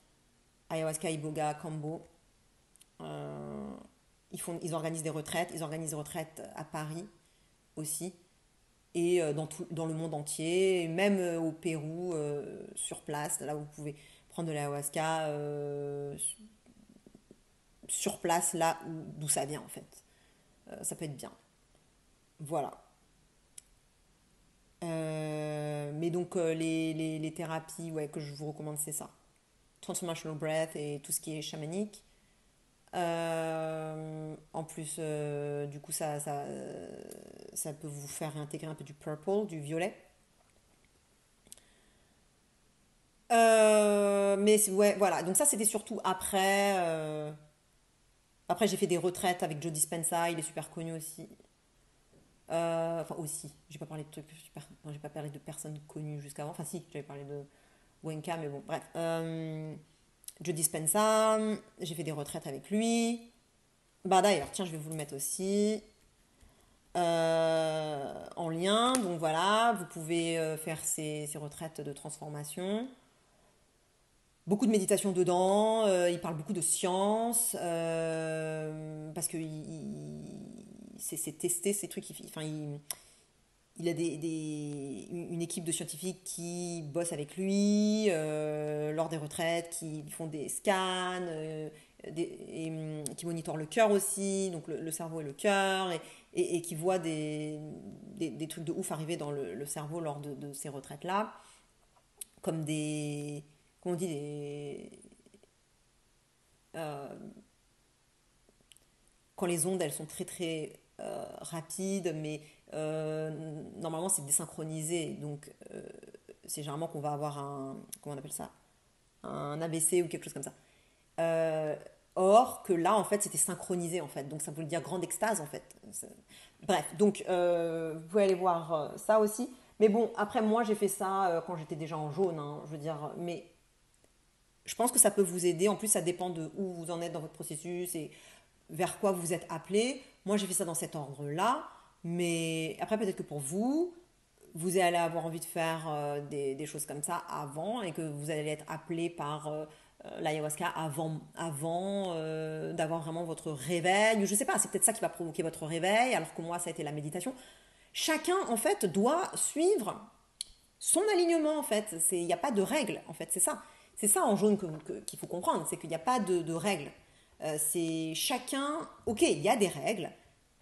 ayahuasca, iboga, kambo. Euh, ils organisent des retraites. Ils organisent des retraites à Paris aussi. Et dans le monde entier, et même au Pérou, sur place, là où vous pouvez prendre de l'ayahuasca sur place, là d'où ça vient en fait. Ça peut être bien. Voilà. Mais donc les thérapies ouais, que je vous recommande, c'est ça. Transformational Breath et tout ce qui est chamanique. En plus, du coup, ça peut vous faire intégrer un peu du purple, du violet. Mais ouais, voilà. Donc ça, c'était surtout après. Après, j'ai fait des retraites avec Joe Dispenza, il est super connu aussi. Enfin, aussi, j'ai pas parlé de trucs super. Non, j'ai pas parlé de personnes connues jusqu'avant. Enfin, si, j'avais parlé de Wenka, mais bon, bref. Joe Dispenza, j'ai fait des retraites avec lui. Bah d'ailleurs, tiens, je vais vous le mettre aussi en lien. Donc voilà, vous pouvez faire ces retraites de transformation. Beaucoup de méditation dedans, il parle beaucoup de science, parce que c'est testé ces trucs. Enfin, il a une équipe de scientifiques qui bossent avec lui lors des retraites, qui font des scans, qui monitorent le cœur aussi, donc le cerveau et le cœur, et qui voient des trucs de ouf arriver dans le cerveau lors de ces retraites-là, comme des, comment on dit, euh, quand les ondes elles sont très très rapides, mais normalement c'est désynchronisé, donc c'est généralement qu'on va avoir comment on appelle ça, un ABC ou quelque chose comme ça. Euh, Or que là en fait c'était synchronisé en fait, donc ça veut dire grande extase en fait. Bref, donc vous pouvez aller voir ça aussi. Mais bon, après moi j'ai fait ça quand j'étais déjà en jaune, hein, je veux dire, mais je pense que ça peut vous aider. En plus, ça dépend de où vous en êtes dans votre processus et vers quoi vous êtes appelé. Moi, j'ai fait ça dans cet ordre-là. Mais après, peut-être que pour vous, vous allez avoir envie de faire des choses comme ça avant et que vous allez être appelé par l'ayahuasca avant d'avoir vraiment votre réveil. Je sais pas, c'est peut-être ça qui va provoquer votre réveil, alors que moi, ça a été la méditation. Chacun, en fait, doit suivre son alignement en fait. Il n'y a pas de règles en fait, c'est ça. C'est ça en jaune qu'il faut comprendre, c'est qu'il n'y a pas de règles. C'est chacun, ok, il y a des règles,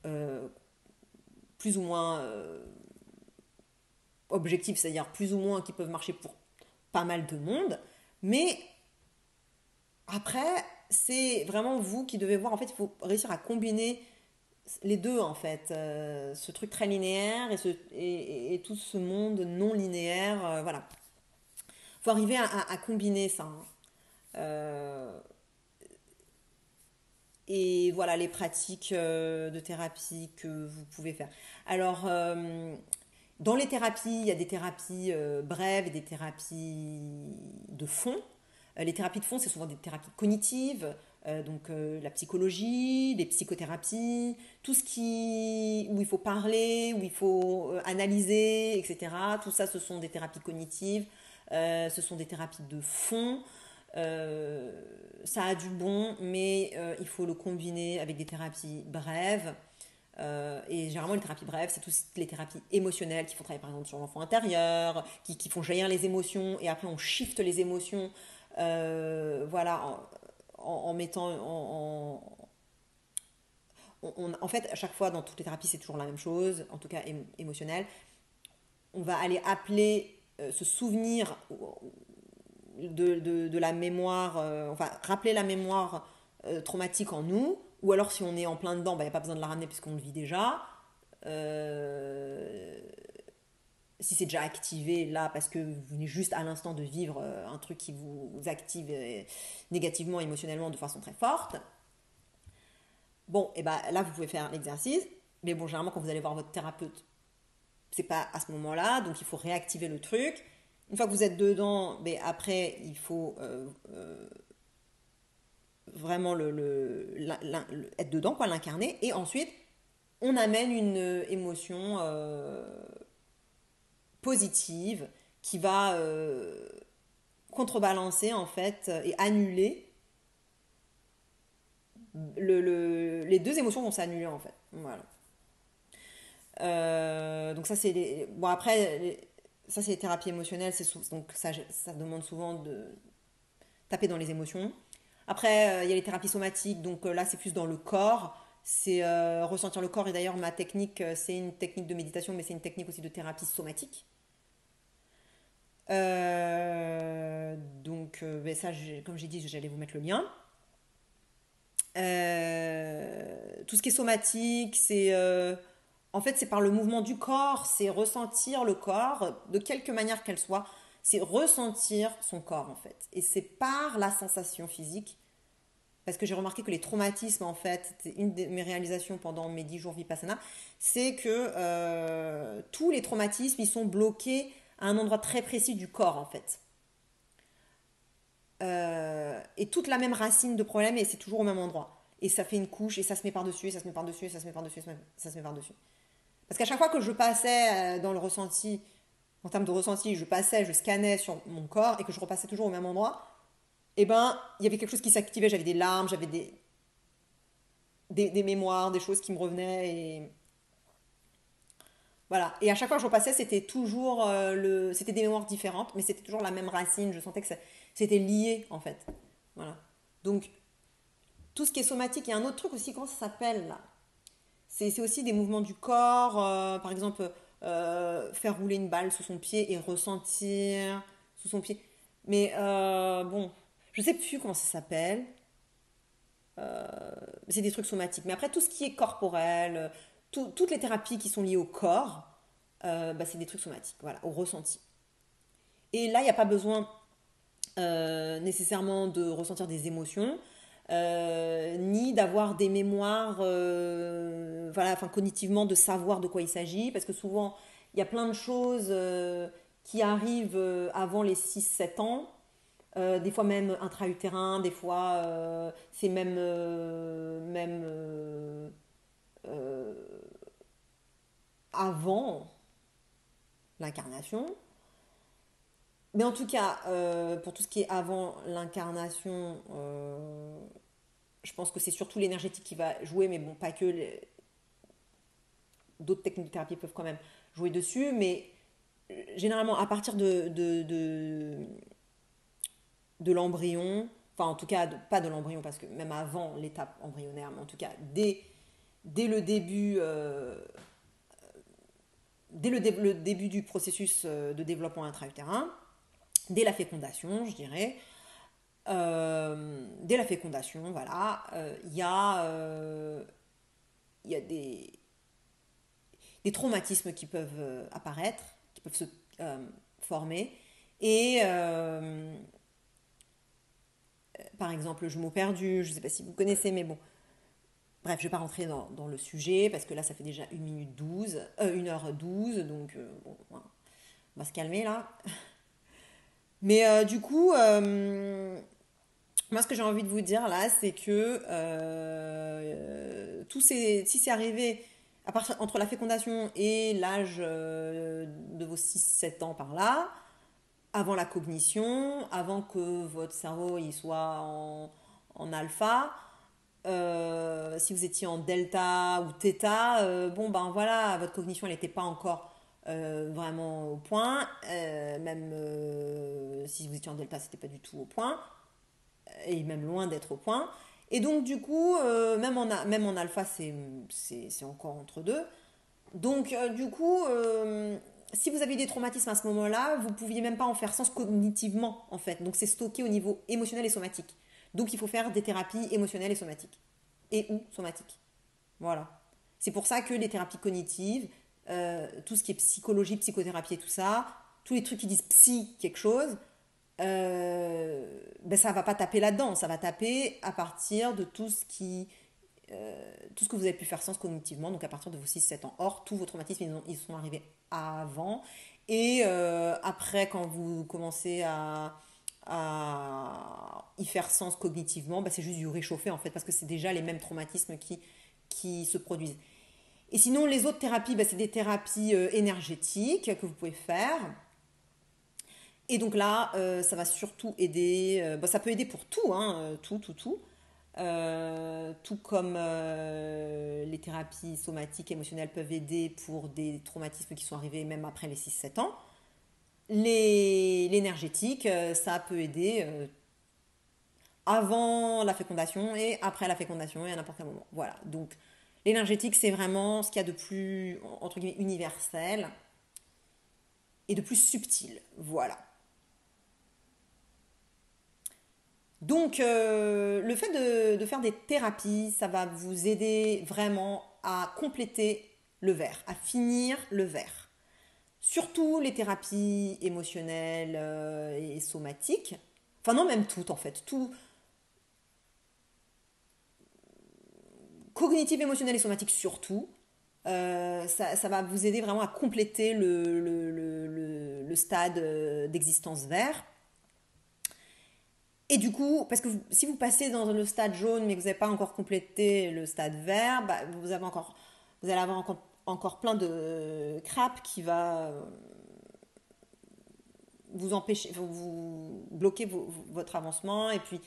euh, plus ou moins objectives, c'est-à-dire plus ou moins qui peuvent marcher pour pas mal de monde, mais après, c'est vraiment vous qui devez voir, en fait, il faut réussir à combiner les deux en fait, ce truc très linéaire et tout ce monde non linéaire, voilà. Il faut arriver à combiner ça, hein. Euh, et voilà les pratiques de thérapie que vous pouvez faire. Alors, dans les thérapies, il y a des thérapies brèves et des thérapies de fond. Les thérapies de fond, c'est souvent des thérapies cognitives, donc la psychologie, les psychothérapies, tout ce où il faut parler, où il faut analyser, etc. Tout ça, ce sont des thérapies cognitives, ce sont des thérapies de fond. Euh, Ça a du bon, mais il faut le combiner avec des thérapies brèves. Et généralement, les thérapies brèves, c'est toutes les thérapies émotionnelles qui font travailler par exemple sur l'enfant intérieur, qui font jaillir les émotions, et après on shift les émotions, voilà, en mettant, en fait, à chaque fois dans toutes les thérapies, c'est toujours la même chose, en tout cas émotionnelle. On va aller appeler ce souvenir de la mémoire, enfin rappeler la mémoire traumatique en nous, ou alors si on est en plein dedans, il n'y a pas besoin de la ramener puisqu'on le vit déjà. Euh, Si c'est déjà activé là parce que vous venez juste à l'instant de vivre un truc qui vous active négativement, émotionnellement de façon très forte, bon, et ben là vous pouvez faire l'exercice, mais bon, généralement quand vous allez voir votre thérapeute, c'est pas à ce moment-là, donc il faut réactiver le truc. Une fois que vous êtes dedans, mais après il faut vraiment être dedans, quoi, l'incarner, et ensuite on amène une émotion positive qui va contrebalancer en fait et annuler les deux émotions vont s'annuler en fait. Voilà. Donc ça c'est bon après ça c'est les thérapies émotionnelles, donc ça demande souvent de taper dans les émotions. Après il y a les thérapies somatiques, donc là c'est plus dans le corps. C'est ressentir le corps, et d'ailleurs ma technique c'est une technique de méditation, mais c'est une technique aussi de thérapie somatique. Donc, ben ça, comme j'ai dit, j'allais vous mettre le lien. Tout ce qui est somatique, en fait, c'est par le mouvement du corps, c'est ressentir le corps, de quelque manière qu'elle soit, c'est ressentir son corps, en fait. Et c'est par la sensation physique parce que j'ai remarqué que les traumatismes, en fait, c'était une de mes réalisations pendant mes 10 jours Vipassana, c'est que tous les traumatismes, ils sont bloqués à un endroit très précis du corps, en fait. Et toute la même racine de problème, et c'est toujours au même endroit. Et ça fait une couche, et ça se met par-dessus, et ça se met par-dessus, et ça se met par-dessus, ça se met par-dessus. Parce qu'à chaque fois que je passais dans le ressenti, en termes de ressenti, je passais, je scannais sur mon corps, et que je repassais toujours au même endroit, et ben, il y avait quelque chose qui s'activait, j'avais des larmes, j'avais des mémoires, des choses qui me revenaient, et voilà. Et à chaque fois que je repassais, c'était toujours c'était des mémoires différentes, mais c'était toujours la même racine. Je sentais que c'était lié, en fait. Voilà. Donc, tout ce qui est somatique, il y a un autre truc aussi, comment ça s'appelle là? C'est aussi des mouvements du corps, par exemple, faire rouler une balle sous son pied et ressentir sous son pied. Mais bon, je sais plus comment ça s'appelle. C'est des trucs somatiques. Mais après, tout ce qui est corporel, toutes les thérapies qui sont liées au corps, bah, c'est des trucs somatiques, voilà, au ressenti. Et là, il n'y a pas besoin nécessairement de ressentir des émotions, ni d'avoir des mémoires, voilà, enfin, cognitivement, de savoir de quoi il s'agit, parce que souvent, il y a plein de choses qui arrivent avant les 6 7 ans, des fois même intra-utérin, des fois c'est même avant l'incarnation. Mais en tout cas, pour tout ce qui est avant l'incarnation, je pense que c'est surtout l'énergétique qui va jouer, mais bon, pas que. D'autres techniques de thérapie peuvent quand même jouer dessus, mais généralement, à partir de l'embryon, enfin en tout cas, pas de l'embryon, parce que même avant l'étape embryonnaire, mais en tout cas, dès le début, le début du processus de développement intra-utérin, dès la fécondation, je dirais, dès la fécondation, voilà, il y a des traumatismes qui peuvent apparaître, qui peuvent se former. Et par exemple, le jumeau perdu, je ne sais pas si vous connaissez, mais bon, bref, je ne vais pas rentrer dans le sujet parce que là, ça fait déjà 1 minute 12, 1h12, donc bon, on va se calmer là. Mais du coup, moi, ce que j'ai envie de vous dire là, c'est que si c'est arrivé entre la fécondation et l'âge de vos 6 7 ans par là, avant la cognition, avant que votre cerveau il soit en alpha, si vous étiez en delta ou theta, bon ben voilà, votre cognition elle n'était pas encore vraiment au point, même si vous étiez en delta, c'était pas du tout au point et même loin d'être au point. Et donc, du coup, même en alpha, c'est encore entre deux. Donc, du coup, si vous avez eu des traumatismes à ce moment-là, vous ne pouviez même pas en faire sens cognitivement, en fait. Donc, c'est stocké au niveau émotionnel et somatique. Donc, il faut faire des thérapies émotionnelles et somatiques. Et ou somatiques. Voilà. C'est pour ça que les thérapies cognitives, tout ce qui est psychologie, psychothérapie et tout ça, tous les trucs qui disent psy quelque chose, ben ça va pas taper là-dedans, ça va taper à partir de tout ce que vous avez pu faire sens cognitivement, donc à partir de vos 6 7 ans. Or, tous vos traumatismes, ils sont arrivés avant. Et après, quand vous commencez à y faire sens cognitivement, ben c'est juste du réchauffé en fait, parce que c'est déjà les mêmes traumatismes qui se produisent. Et sinon, les autres thérapies, ben c'est des thérapies énergétiques que vous pouvez faire. Et donc là, ça va surtout aider, bon, ça peut aider pour tout, hein, tout. Tout comme les thérapies somatiques, émotionnelles peuvent aider pour des traumatismes qui sont arrivés même après les 6 7 ans. L'énergétique, ça peut aider avant la fécondation et après la fécondation et à n'importe quel moment. Voilà, donc l'énergétique, c'est vraiment ce qu'il y a de plus, entre guillemets, universel et de plus subtil. Voilà. Donc, le fait de faire des thérapies, ça va vous aider vraiment à compléter le verre, à finir le verre. Surtout les thérapies émotionnelles et somatiques. Enfin non, même toutes en fait. cognitive, émotionnelle et somatique surtout. Ça va vous aider vraiment à compléter le stade d'existence vert. Et du coup, parce que si vous passez dans le stade jaune mais que vous n'avez pas encore complété le stade vert, bah, vous allez avoir encore plein de crap qui va vous empêcher, vous bloquer votre avancement et puis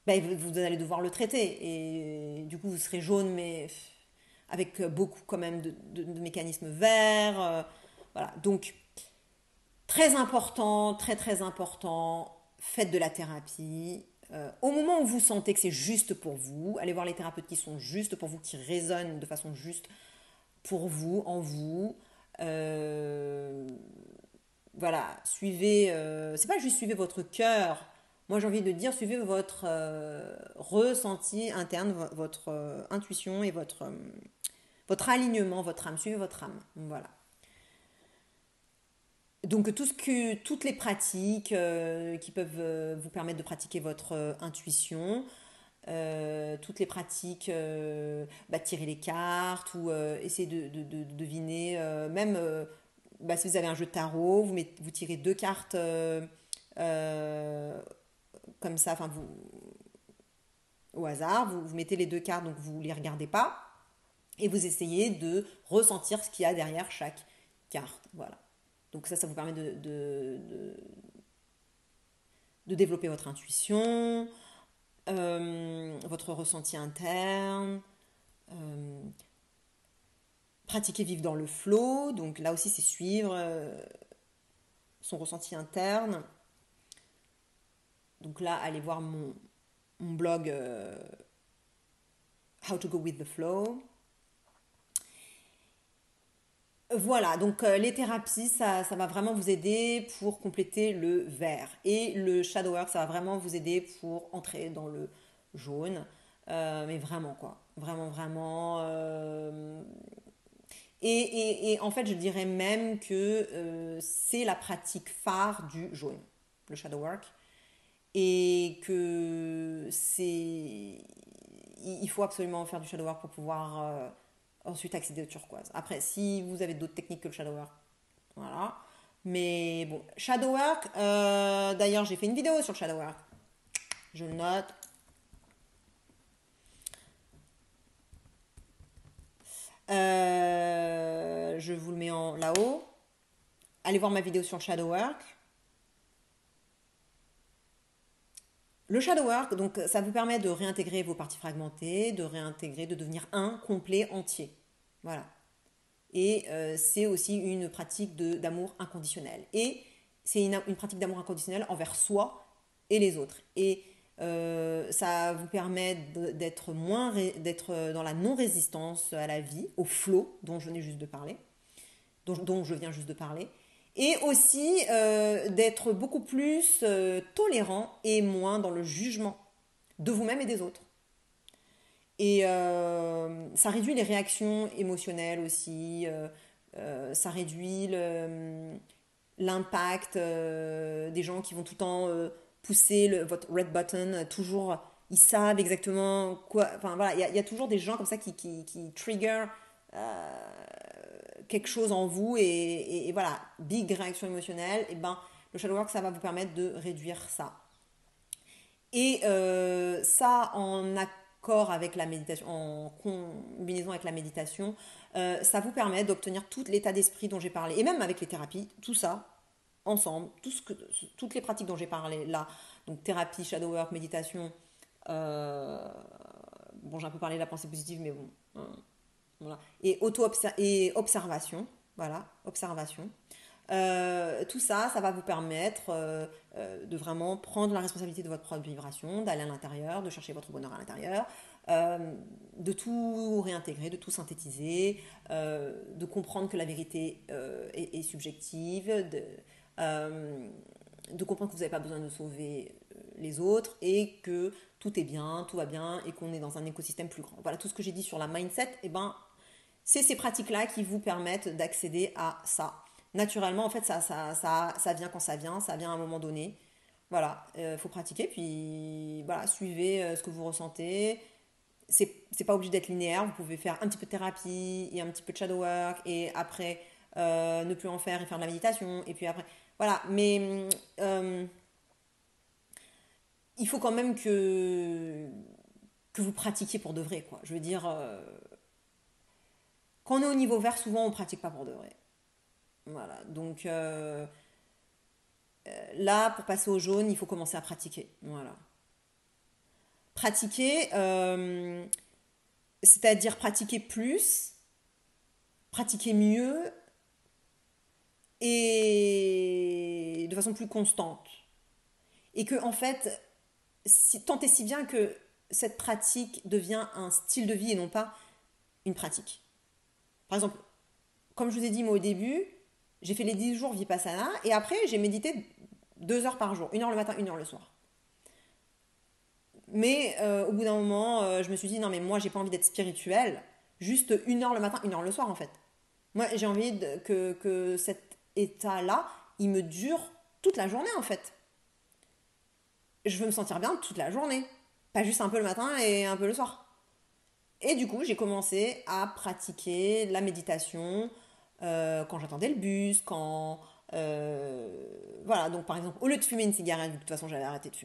bah, vous allez devoir le traiter. Et du coup, vous serez jaune mais avec beaucoup quand même de mécanismes verts. Voilà, donc très important, très très important, faites de la thérapie. Au moment où vous sentez que c'est juste pour vous, allez voir les thérapeutes qui sont justes pour vous, qui résonnent de façon juste pour vous, en vous. Euh, voilà, suivez, c'est pas juste suivez votre cœur. Moi j'ai envie de dire suivez votre ressenti interne, votre intuition et votre alignement, votre âme. Suivez votre âme. Voilà. Donc toutes les pratiques qui peuvent vous permettre de pratiquer votre intuition, toutes les pratiques, tirer les cartes ou essayer de deviner, même si vous avez un jeu de tarot, vous tirez deux cartes euh, comme ça, enfin au hasard, vous mettez les deux cartes, donc vous ne les regardez pas, et vous essayez de ressentir ce qu'il y a derrière chaque carte. Voilà. Donc ça vous permet de développer votre intuition, votre ressenti interne, euh, pratiquer vivre dans le flow. Donc là aussi, c'est suivre son ressenti interne. Donc là, allez voir mon blog How to go with the flow. Voilà, donc les thérapies, ça va vraiment vous aider pour compléter le vert. Et le shadow work, ça va vraiment vous aider pour entrer dans le jaune. Mais vraiment, quoi. Vraiment, vraiment. Et en fait, je dirais même que c'est la pratique phare du jaune, le shadow work. Et que c'est. Il faut absolument faire du shadow work pour pouvoir ensuite accéder au turquoise. Après, si vous avez d'autres techniques que le shadow work, voilà. Mais bon, shadow work, d'ailleurs, j'ai fait une vidéo sur le shadow work. Je le note. Je vous le mets en là-haut. Allez voir ma vidéo sur le shadow work. Le shadow work, donc, ça vous permet de réintégrer vos parties fragmentées, de devenir un complet entier. Voilà. Et c'est aussi une pratique d'amour inconditionnel. Et c'est une pratique d'amour inconditionnel envers soi et les autres. Et ça vous permet d'être dans la non-résistance à la vie, au flow dont je viens juste de parler. Et aussi d'être beaucoup plus tolérant et moins dans le jugement de vous-même et des autres. Et ça réduit les réactions émotionnelles aussi, ça réduit l'impact des gens qui vont tout le temps pousser votre red button, toujours, ils savent exactement quoi. Enfin voilà, il y a toujours des gens comme ça qui trigger quelque chose en vous et voilà, big réaction émotionnelle, et ben le shadow work ça va vous permettre de réduire ça. Et ça, en accord avec la méditation, en combinaison avec la méditation, ça vous permet d'obtenir tout l'état d'esprit dont j'ai parlé, et même avec les thérapies, tout ça, ensemble, toutes les pratiques dont j'ai parlé là, donc thérapie, shadow work, méditation, euh, bon, j'ai un peu parlé de la pensée positive, mais bon, hein, voilà, et observation, voilà, observation. Tout ça, ça va vous permettre de vraiment prendre la responsabilité de votre propre vibration, d'aller à l'intérieur, de chercher votre bonheur à l'intérieur, de tout réintégrer, de tout synthétiser, de comprendre que la vérité est subjective, de comprendre que vous n'avez pas besoin de sauver les autres et que tout est bien, tout va bien et qu'on est dans un écosystème plus grand. Voilà tout ce que j'ai dit sur la mindset, et ben, c'est ces pratiques-là qui vous permettent d'accéder à ça. Naturellement, en fait, ça vient quand ça vient à un moment donné. Voilà, faut pratiquer, puis voilà, suivez ce que vous ressentez. c'est pas obligé d'être linéaire. Vous pouvez faire un petit peu de thérapie et un petit peu de shadow work et après ne plus en faire et faire de la méditation. Et puis après, voilà. Mais il faut quand même que vous pratiquiez pour de vrai, quoi. Je veux dire, quand on est au niveau vert, souvent on pratique pas pour de vrai. Voilà. Donc là, pour passer au jaune, il faut commencer à pratiquer. Voilà. Pratiquer, c'est-à-dire pratiquer plus, pratiquer mieux et de façon plus constante. Et que, en fait, tant et si bien que cette pratique devient un style de vie et non pas une pratique. Par exemple, comme je vous ai dit moi au début, j'ai fait les 10 jours Vipassana et après j'ai médité 2 heures par jour, 1 heure le matin, 1 heure le soir. Mais au bout d'un moment, je me suis dit non mais moi j'ai pas envie d'être spirituelle, juste 1 heure le matin, 1 heure le soir en fait. Moi j'ai envie que cet état-là, il me dure toute la journée en fait. Je veux me sentir bien toute la journée, pas juste un peu le matin et un peu le soir. Et du coup, j'ai commencé à pratiquer la méditation quand j'attendais le bus, quand... voilà, donc par exemple, au lieu de fumer une cigarette, vu que de toute façon j'avais arrêté de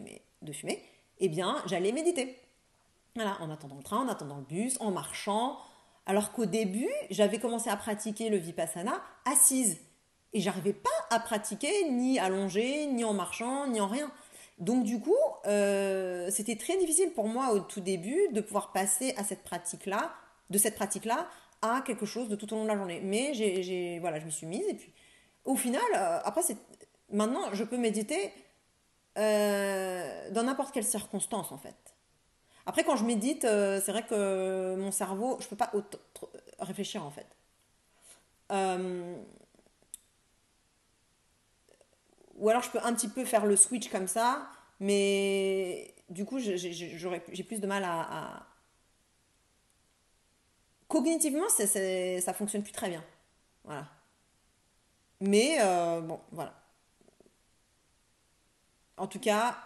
fumer, eh bien, j'allais méditer. Voilà, en attendant le train, en attendant le bus, en marchant. Alors qu'au début, j'avais commencé à pratiquer le Vipassana assise. Et j'arrivais pas à pratiquer ni allongée, ni en marchant, ni en rien. Donc du coup, c'était très difficile pour moi au tout début de pouvoir passer à cette pratique-là, de cette pratique-là, à quelque chose de tout au long de la journée. Mais voilà, je m'y suis mise et puis au final, après, maintenant, je peux méditer dans n'importe quelle circonstance en fait. Après, quand je médite, c'est vrai que mon cerveau, je peux pas réfléchir en fait. Euh, ou alors je peux un petit peu faire le switch comme ça, mais du coup, j'ai plus de mal Cognitivement, ça fonctionne plus très bien. Voilà. Mais bon, voilà. En tout cas,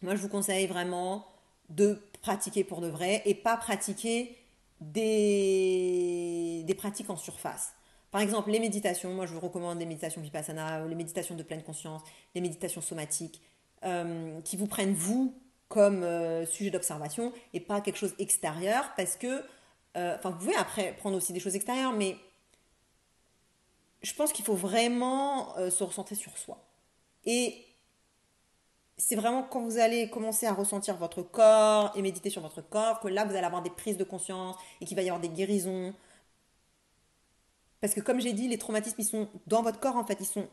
moi je vous conseille vraiment de pratiquer pour de vrai et pas pratiquer des pratiques en surface. Par exemple, les méditations, moi je vous recommande les méditations vipassana, les méditations de pleine conscience, les méditations somatiques, qui vous prennent vous comme sujet d'observation et pas quelque chose extérieur parce que, enfin vous pouvez après prendre aussi des choses extérieures, mais je pense qu'il faut vraiment se recentrer sur soi. Et c'est vraiment quand vous allez commencer à ressentir votre corps et méditer sur votre corps que là vous allez avoir des prises de conscience et qu'il va y avoir des guérisons. Parce que comme j'ai dit, les traumatismes ils sont dans votre corps en fait, ils sont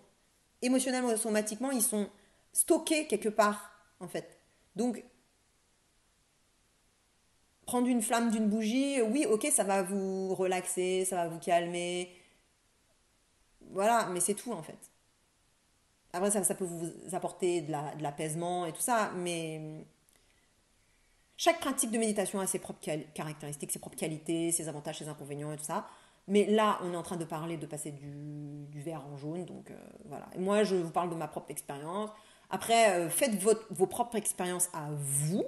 émotionnellement, somatiquement, ils sont stockés quelque part en fait. Donc prendre une flamme d'une bougie, oui ok ça va vous relaxer, ça va vous calmer, voilà, mais c'est tout en fait. Après ça peut vous apporter de l'apaisement et tout ça, mais chaque pratique de méditation a ses propres caractéristiques, ses propres qualités, ses avantages, ses inconvénients et tout ça. Mais là, on est en train de parler de passer du vert en jaune. Donc voilà. Et moi, je vous parle de ma propre expérience. Après, faites vos propres expériences à vous.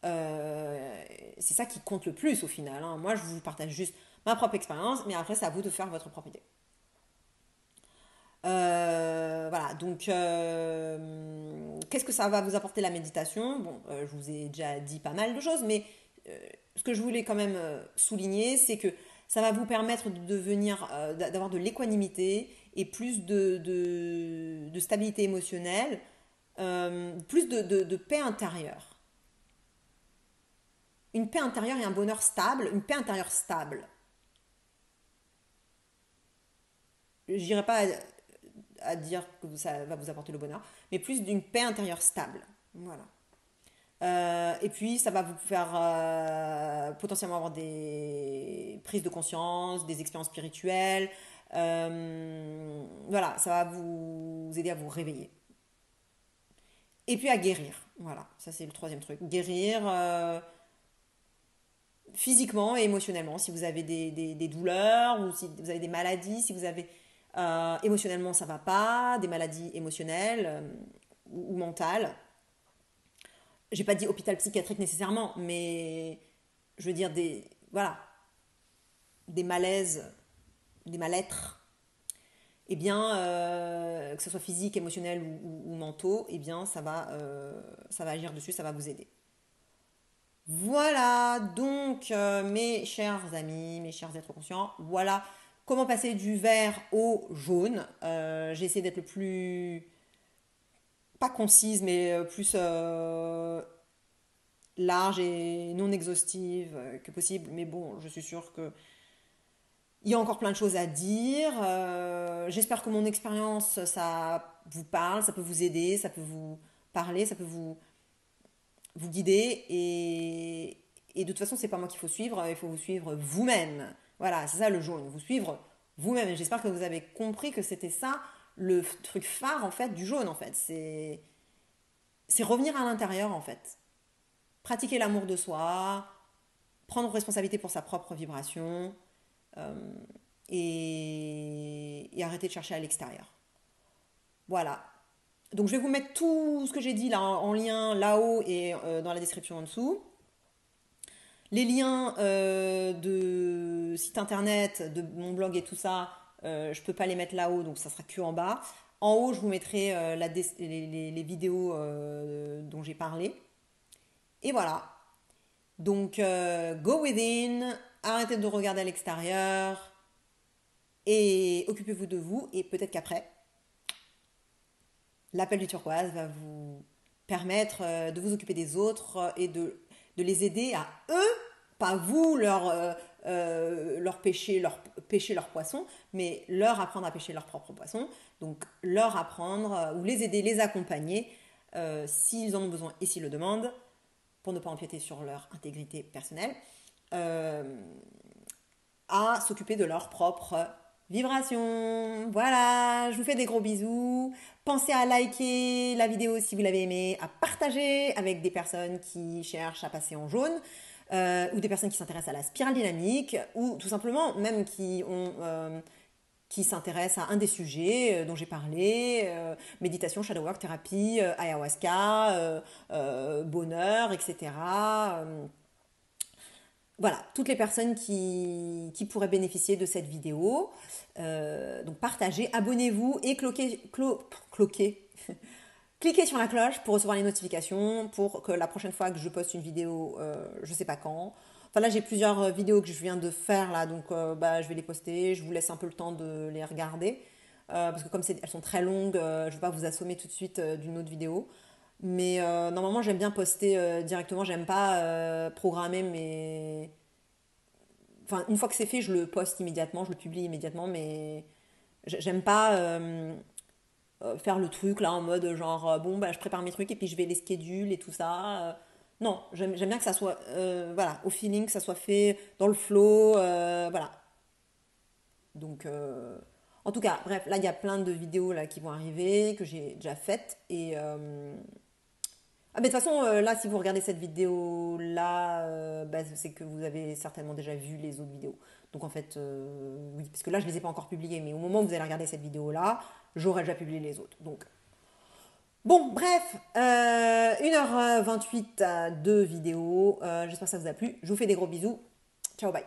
C'est ça qui compte le plus au final, hein. Moi, je vous partage juste ma propre expérience. Mais après, c'est à vous de faire votre propre idée. Voilà, donc qu'est-ce que ça va vous apporter la méditation? Bon, je vous ai déjà dit pas mal de choses, mais ce que je voulais quand même souligner, c'est que ça va vous permettre de devenir, d'avoir de l'équanimité et plus de stabilité émotionnelle, plus de paix intérieure. Une paix intérieure et un bonheur stable, une paix intérieure stable. Je n'irai pas à dire que ça va vous apporter le bonheur, mais plus d'une paix intérieure stable. Voilà. Et puis, ça va vous faire potentiellement avoir des prises de conscience, des expériences spirituelles. Voilà, ça va vous aider à vous réveiller. Et puis à guérir. Voilà, ça c'est le troisième truc. Guérir physiquement et émotionnellement. Si vous avez des douleurs ou si vous avez des maladies, si vous avez émotionnellement ça va pas, des maladies émotionnelles ou mentales. J'ai pas dit hôpital psychiatrique nécessairement, mais je veux dire, voilà, des malaises, des mal-être, eh bien, que ce soit physique, émotionnel ou mentaux, eh bien, ça va agir dessus, ça va vous aider. Voilà, donc, mes chers amis, mes chers êtres conscients, voilà comment passer du vert au jaune. J'ai essayé d'être le plus, pas concise, mais plus large et non exhaustive que possible. Mais bon, je suis sûre que il y a encore plein de choses à dire. J'espère que mon expérience, ça vous parle, ça peut vous aider, ça peut vous parler, ça peut vous guider. Et de toute façon, c'est pas moi qu'il faut suivre, il faut vous suivre vous-même. Voilà, c'est ça le jaune, vous suivre vous-même. Et j'espère que vous avez compris que c'était ça le truc phare en fait du jaune en fait. C'est revenir à l'intérieur en fait. Pratiquer l'amour de soi, prendre responsabilité pour sa propre vibration, euh, et arrêter de chercher à l'extérieur. Voilà. Donc je vais vous mettre tout ce que j'ai dit là en lien là-haut et dans la description en dessous. Les liens de site internet, de mon blog et tout ça, je ne peux pas les mettre là-haut, donc ça sera que en bas. En haut, je vous mettrai les vidéos dont j'ai parlé. Et voilà. Donc, go within, arrêtez de regarder à l'extérieur et occupez-vous de vous. Et peut-être qu'après, l'appel du turquoise va vous permettre de vous occuper des autres et de les aider à eux, pas vous pêcher leur poisson, mais leur apprendre à pêcher leur propre poisson. Donc leur apprendre ou les aider, les accompagner s'ils en ont besoin et s'ils le demandent, pour ne pas empiéter sur leur intégrité personnelle, euh, à s'occuper de leur propre vibration. Voilà, je vous fais des gros bisous. Pensez à liker la vidéo si vous l'avez aimée, à partager avec des personnes qui cherchent à passer en jaune, ou des personnes qui s'intéressent à la spirale dynamique, ou tout simplement même qui s'intéressent à un des sujets dont j'ai parlé, méditation, shadow work, thérapie, ayahuasca, bonheur, etc. Voilà, toutes les personnes qui pourraient bénéficier de cette vidéo. Donc partagez, abonnez-vous et cloquez. Cliquez sur la cloche pour recevoir les notifications, pour que la prochaine fois que je poste une vidéo, je ne sais pas quand. Enfin là, j'ai plusieurs vidéos que je viens de faire là, donc je vais les poster. Je vous laisse un peu le temps de les regarder. Parce que comme elles sont très longues, je ne vais pas vous assommer tout de suite d'une autre vidéo. Mais normalement, j'aime bien poster directement. J'aime pas programmer mes... Enfin, une fois que c'est fait, je le poste immédiatement, je le publie immédiatement, mais j'aime pas faire le truc là en mode genre bon bah je prépare mes trucs et puis je vais les schedule et tout ça. Non, j'aime bien que ça soit voilà, au feeling, que ça soit fait dans le flow, voilà. Donc en tout cas, bref, là il y a plein de vidéos là qui vont arriver que j'ai déjà faites et ah mais de toute façon là si vous regardez cette vidéo là c'est que vous avez certainement déjà vu les autres vidéos. Donc en fait oui parce que là je les ai pas encore publiées mais au moment où vous allez regarder cette vidéo là, j'aurai déjà publié les autres. Donc bon, bref, 1h28 de vidéo. J'espère que ça vous a plu. Je vous fais des gros bisous. Ciao, bye.